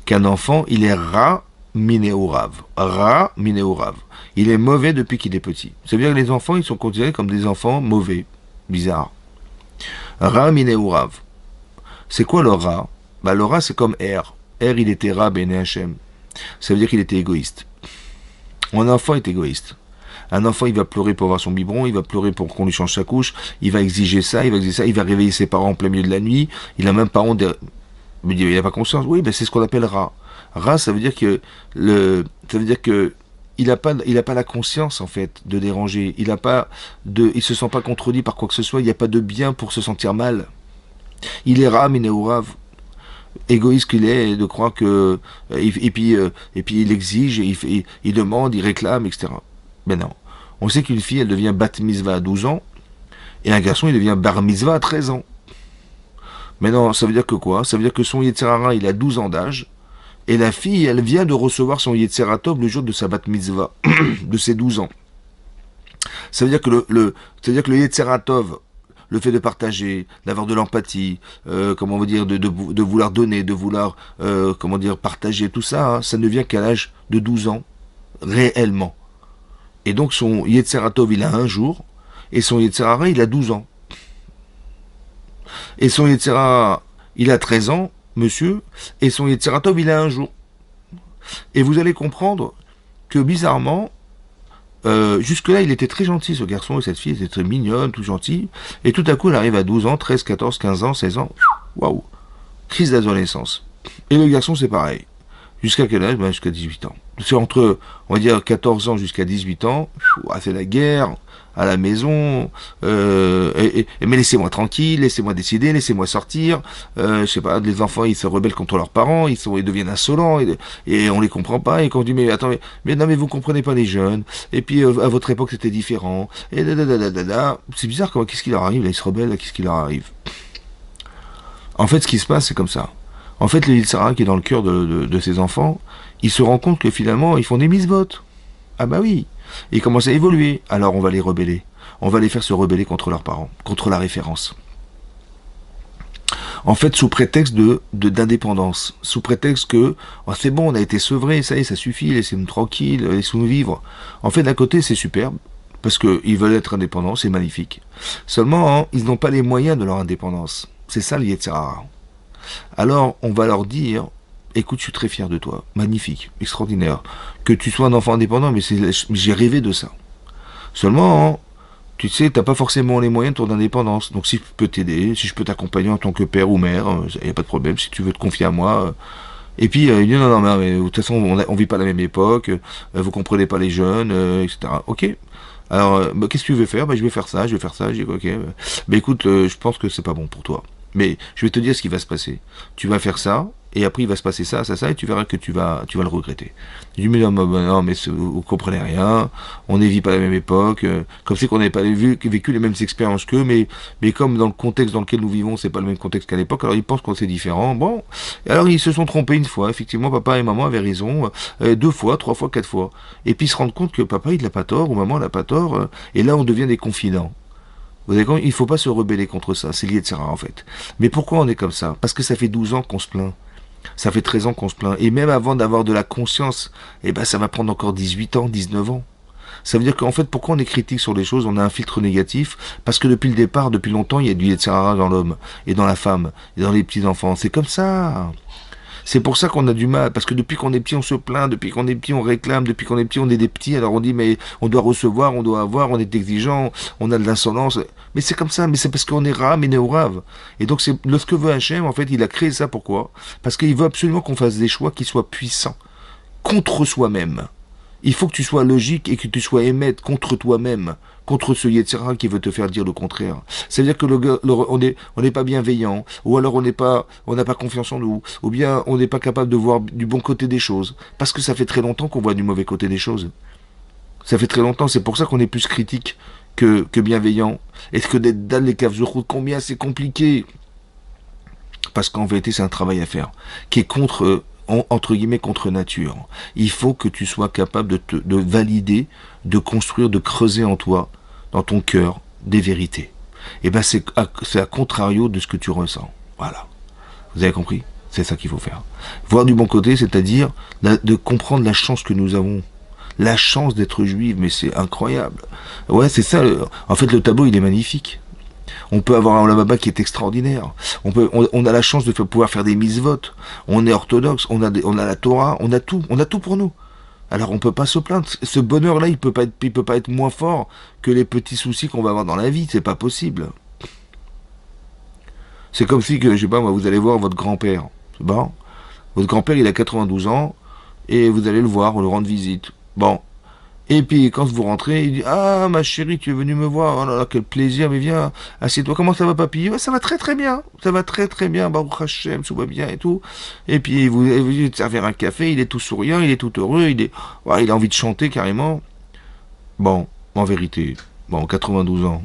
qu'un enfant, il est Ra Mineurav. Ra Mineurav. Il est mauvais depuis qu'il est petit. Ça veut dire que les enfants, ils sont considérés comme des enfants mauvais. Bizarre. Ra Mineurav. C'est quoi le Ra? Le Ra, c'est comme R. R, il était Ra Bene Hashem. Ça veut dire qu'il était égoïste. Un enfant est égoïste. Un enfant, il va pleurer pour avoir son biberon, il va pleurer pour qu'on lui change sa couche, il va exiger ça, il va réveiller ses parents en plein milieu de la nuit, il a même pas honte mais il n'a pas conscience. Oui, c'est ce qu'on appelle Ra. Ra, ça veut dire que il n'a pas la conscience en fait de déranger. Il se sent pas contredit par quoi que ce soit. Il n'y a pas de bien pour se sentir mal. Il est Ra, Mineurav. Égoïste qu'il est, de croire que et puis il exige, il demande, il réclame, etc. Mais non. On sait qu'une fille, elle devient bat mitzvah à 12 ans, et un garçon, il devient bar mitzvah à 13 ans. Mais non, ça veut dire que quoi? Ça veut dire que son Yetzer Hara, il a 12 ans d'âge, et la fille, elle vient de recevoir son Yetzer Hara Tov le jour de sa bat mitzvah, de ses 12 ans. Ça veut dire que le Yetzer Hara Tov, le fait de partager, d'avoir de l'empathie, comment on va dire, de vouloir donner, de vouloir, comment dire, partager, tout ça, hein, ça ne vient qu'à l'âge de 12 ans, réellement. Et donc son Yetzer Tov, il a un jour, et son Yetzer Hara, il a 12 ans. Et son Yetzer Hara, il a 13 ans, monsieur, et son Yetzer Tov, il a un jour. Et vous allez comprendre que bizarrement, jusque-là, il était très gentil, ce garçon, et cette fille était très mignonne, tout gentil. Et tout à coup, elle arrive à 12 ans, 13, 14, 15 ans, 16 ans. Waouh! Crise d'adolescence. Et le garçon, c'est pareil. Jusqu'à quel âge? Ben, jusqu'à 18 ans. C'est entre, on va dire, 14 ans jusqu'à 18 ans. C'est la guerre, à la maison. Mais laissez-moi tranquille, laissez-moi décider, laissez-moi sortir. Je sais pas, les enfants, ils se rebellent contre leurs parents, ils deviennent insolents, et on les comprend pas. Et quand on dit, mais attends, mais non, mais vous comprenez pas les jeunes. Et puis, à votre époque, c'était différent. Et c'est bizarre, quoi. Qu'est-ce qui leur arrive? Là, ils se rebellent, là, qu'est-ce qui leur arrive? En fait, ce qui se passe, c'est comme ça. En fait, le Yitzhara qui est dans le cœur de ses enfants, il se rend compte que finalement, ils font des mises-votes. Ah bah oui. Et ils commencent à évoluer. Alors on va les rebeller. On va les faire se rebeller contre leurs parents, contre la référence. En fait, sous prétexte d'indépendance, sous prétexte que oh, c'est bon, on a été sevrés, ça y est, ça suffit, laissez-nous tranquilles, laissez-nous vivre. En fait, d'un côté, c'est superbe, parce qu'ils veulent être indépendants, c'est magnifique. Seulement, hein, ils n'ont pas les moyens de leur indépendance. C'est ça le Yetzirah. Alors, on va leur dire, écoute, je suis très fier de toi, magnifique, extraordinaire, que tu sois un enfant indépendant, mais j'ai rêvé de ça. Seulement, hein, tu sais, t'as pas forcément les moyens de ton indépendance. Donc si je peux t'aider, si je peux t'accompagner en tant que père ou mère, il n'y a pas de problème, si tu veux te confier à moi. Et puis, il dit, non, non, mais de toute façon, on vit pas la même époque, vous comprenez pas les jeunes, etc. Ok. Alors, qu'est-ce que tu veux faire? Bah, je vais faire ça, je vais faire ça. J'ai dit, ok. Bah, écoute, je pense que c'est pas bon pour toi. Mais je vais te dire ce qui va se passer. Tu vas faire ça, et après il va se passer ça, ça, ça, et tu verras que tu vas le regretter. Je dis, mais non, non, mais vous comprenez rien, on ne vit pas la même époque, comme c'est qu'on n'avait pas vécu les mêmes expériences qu'eux, mais comme dans le contexte dans lequel nous vivons, c'est pas le même contexte qu'à l'époque, alors ils pensent qu'on c'est différent. Bon, et alors ils se sont trompés une fois, effectivement, papa et maman avaient raison, 2 fois, 3 fois, 4 fois. Et puis ils se rendent compte que papa il n'a pas tort, ou maman n'a pas tort, et là on devient des confidents. Vous avez compris, il ne faut pas se rebeller contre ça, c'est lié de ça en fait. Mais pourquoi on est comme ça? Parce que ça fait 12 ans qu'on se plaint. Ça fait 13 ans qu'on se plaint. Et même avant d'avoir de la conscience, eh ben ça va prendre encore 18 ans, 19 ans. Ça veut dire qu'en fait, pourquoi on est critique sur les choses? On a un filtre négatif, parce que depuis le départ, depuis longtemps, il y a du Yetzirah dans l'homme, et dans la femme, et dans les petits-enfants. C'est comme ça. C'est pour ça qu'on a du mal, parce que depuis qu'on est petit, on se plaint, depuis qu'on est petit, on réclame, depuis qu'on est petit, on est des petits, alors on dit, mais on doit recevoir, on doit avoir, on est exigeant, on a de l'insolence. Mais c'est comme ça, mais c'est parce qu'on est rame et néorave. Et donc, c'est ce que veut Hachem, en fait, il a créé ça, pourquoi? Parce qu'il veut absolument qu'on fasse des choix qui soient puissants, contre soi-même. Il faut que tu sois logique et que tu sois émettre contre toi-même, contre ce Yetzirah qui veut te faire dire le contraire. C'est-à-dire que on n'est pas bienveillant, ou alors on n'a pas confiance en nous, ou bien on n'est pas capable de voir du bon côté des choses, parce que ça fait très longtemps qu'on voit du mauvais côté des choses. Ça fait très longtemps, c'est pour ça qu'on est plus critique que bienveillant. Est-ce que d'être dans les caves de route, combien c'est compliqué? Parce qu'en vérité, c'est un travail à faire, qui est entre guillemets, contre nature. Il faut que tu sois capable de valider, de construire, de creuser en toi, dans ton cœur, des vérités. Et ben c'est à contrario de ce que tu ressens. Voilà. Vous avez compris? C'est ça qu'il faut faire. Voir du bon côté, c'est-à-dire de comprendre la chance que nous avons. La chance d'être juif, mais c'est incroyable. Ouais, c'est ça. En fait, le tableau, il est magnifique. On peut avoir un Olam qui est extraordinaire. On a la chance de pouvoir faire des mises-votes. On est orthodoxe, on a la Torah, on a tout pour nous. Alors on peut pas se plaindre. Ce bonheur-là, il peut pas être moins fort que les petits soucis qu'on va avoir dans la vie. C'est pas possible. C'est comme si que, je sais pas moi, vous allez voir votre grand-père. Bon, votre grand-père, il a 92 ans et vous allez le voir, le rendre visite. Bon. Et puis quand vous rentrez, il dit, ah ma chérie, tu es venue me voir, oh là là, quel plaisir, mais viens, assieds-toi, comment ça va papy? Ouais, ça va très très bien, ça va très très bien, Baruch Hashem, tout va bien et tout. Et puis vous te servir un café, il est tout souriant, il est tout heureux, ouais, il a envie de chanter carrément. Bon, en vérité, bon, 92 ans,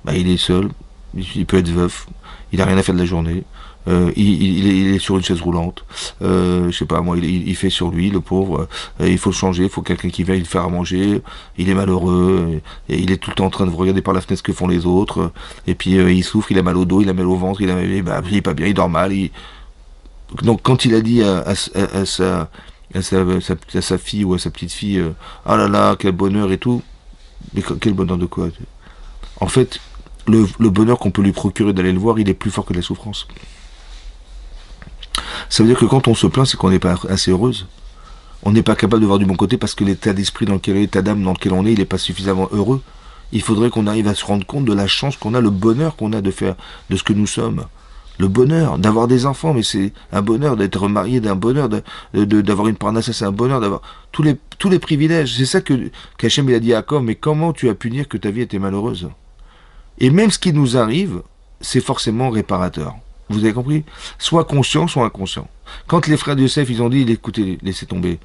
bah, il est seul, il peut être veuf, il a rien à faire de la journée, Il est sur une chaise roulante. Je sais pas, moi, il fait sur lui, le pauvre. Il faut le changer, il faut quelqu'un qui vienne le faire à manger. Il est malheureux. Et il est tout le temps en train de regarder par la fenêtre ce que font les autres. Et puis il souffre, il a mal au dos, il a mal au ventre, il est pas bien, il dort mal. Donc quand il a dit à sa fille ou à sa petite fille, ah là là, quel bonheur et tout. Mais quel bonheur de quoi? En fait, le bonheur qu'on peut lui procurer d'aller le voir, il est plus fort que la souffrance. Ça veut dire que quand on se plaint, c'est qu'on n'est pas assez heureuse. On n'est pas capable de voir du bon côté parce que l'état d'esprit dans lequel on est, l'état d'âme dans lequel on est, il n'est pas suffisamment heureux. Il faudrait qu'on arrive à se rendre compte de la chance qu'on a, le bonheur qu'on a de faire de ce que nous sommes. Le bonheur d'avoir des enfants, mais c'est un bonheur d'être marié, d'un bonheur d'avoir une parnasse, c'est un bonheur d'avoir tous les privilèges. C'est ça que qu'Hachem il a dit à Jacob, mais comment tu as pu dire que ta vie était malheureuse? Et même ce qui nous arrive, c'est forcément réparateur. Vous avez compris? Soit conscient, soit inconscient. Quand les frères de Yosef, ils ont dit, écoutez, laissez tomber.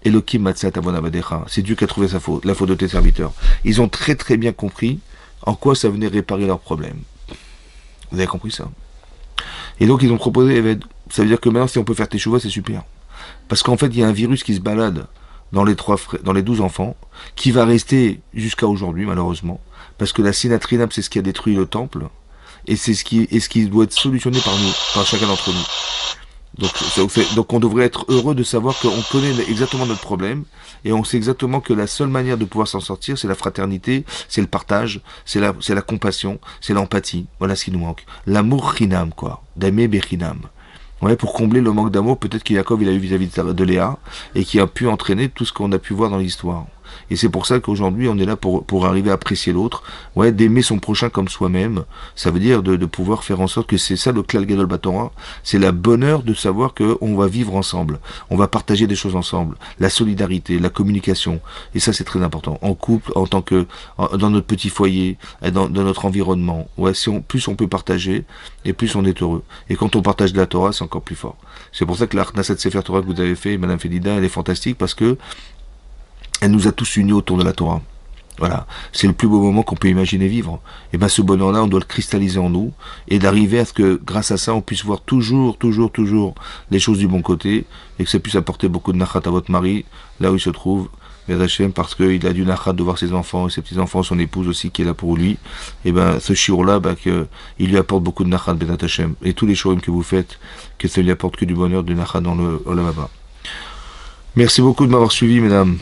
Elohim matzat avonabadecha. C'est Dieu qui a trouvé sa faute, la faute de tes serviteurs. Ils ont très très bien compris en quoi ça venait réparer leurs problèmes. Vous avez compris ça? Et donc ils ont proposé Eved. Ça veut dire que maintenant, si on peut faire teshuva, c'est super. Parce qu'en fait, il y a un virus qui se balade dans dans les 12 enfants, qui va rester jusqu'à aujourd'hui, malheureusement. Parce que la sinatrinam, c'est ce qui a détruit le temple. Et c'est ce qui doit être solutionné par nous, par chacun d'entre nous. Donc on devrait être heureux de savoir qu'on connaît exactement notre problème et on sait exactement que la seule manière de pouvoir s'en sortir, c'est la fraternité, c'est le partage, c'est la compassion, c'est l'empathie. Voilà ce qui nous manque. L'amour chinam, quoi. D'aimer bechinam. Ouais, pour combler le manque d'amour, peut-être que Yaakov il a eu vis-à-vis de Léa et qui a pu entraîner tout ce qu'on a pu voir dans l'histoire. Et c'est pour ça qu'aujourd'hui on est là pour arriver à apprécier l'autre, ouais, d'aimer son prochain comme soi-même. Ça veut dire de pouvoir faire en sorte que c'est ça le Klal Gadol Batorah, c'est la bonheur de savoir qu'on va vivre ensemble, on va partager des choses ensemble, la solidarité, la communication, et ça c'est très important. En couple, en tant que dans notre petit foyer, dans notre environnement, ouais, plus on peut partager et plus on est heureux. Et quand on partage de la Torah, c'est encore plus fort. C'est pour ça que la Knesset Sefer Torah que vous avez fait, Madame Fedida, elle est fantastique parce que elle nous a tous unis autour de la Torah. Voilà, c'est le plus beau moment qu'on peut imaginer vivre. Et bien ce bonheur-là, on doit le cristalliser en nous et d'arriver à ce que, grâce à ça, on puisse voir toujours les choses du bon côté et que ça puisse apporter beaucoup de nachat à votre mari, là où il se trouve, Hachem, parce qu'il a du nachat de voir ses enfants et ses petits-enfants, son épouse aussi qui est là pour lui. Et ben ce shiur-là, il lui apporte beaucoup de nachat, Bezat Hachem. Et tous les shurim que vous faites, que ça lui apporte que du bonheur, du nachat dans le Olam Haba. Merci beaucoup de m'avoir suivi, mesdames.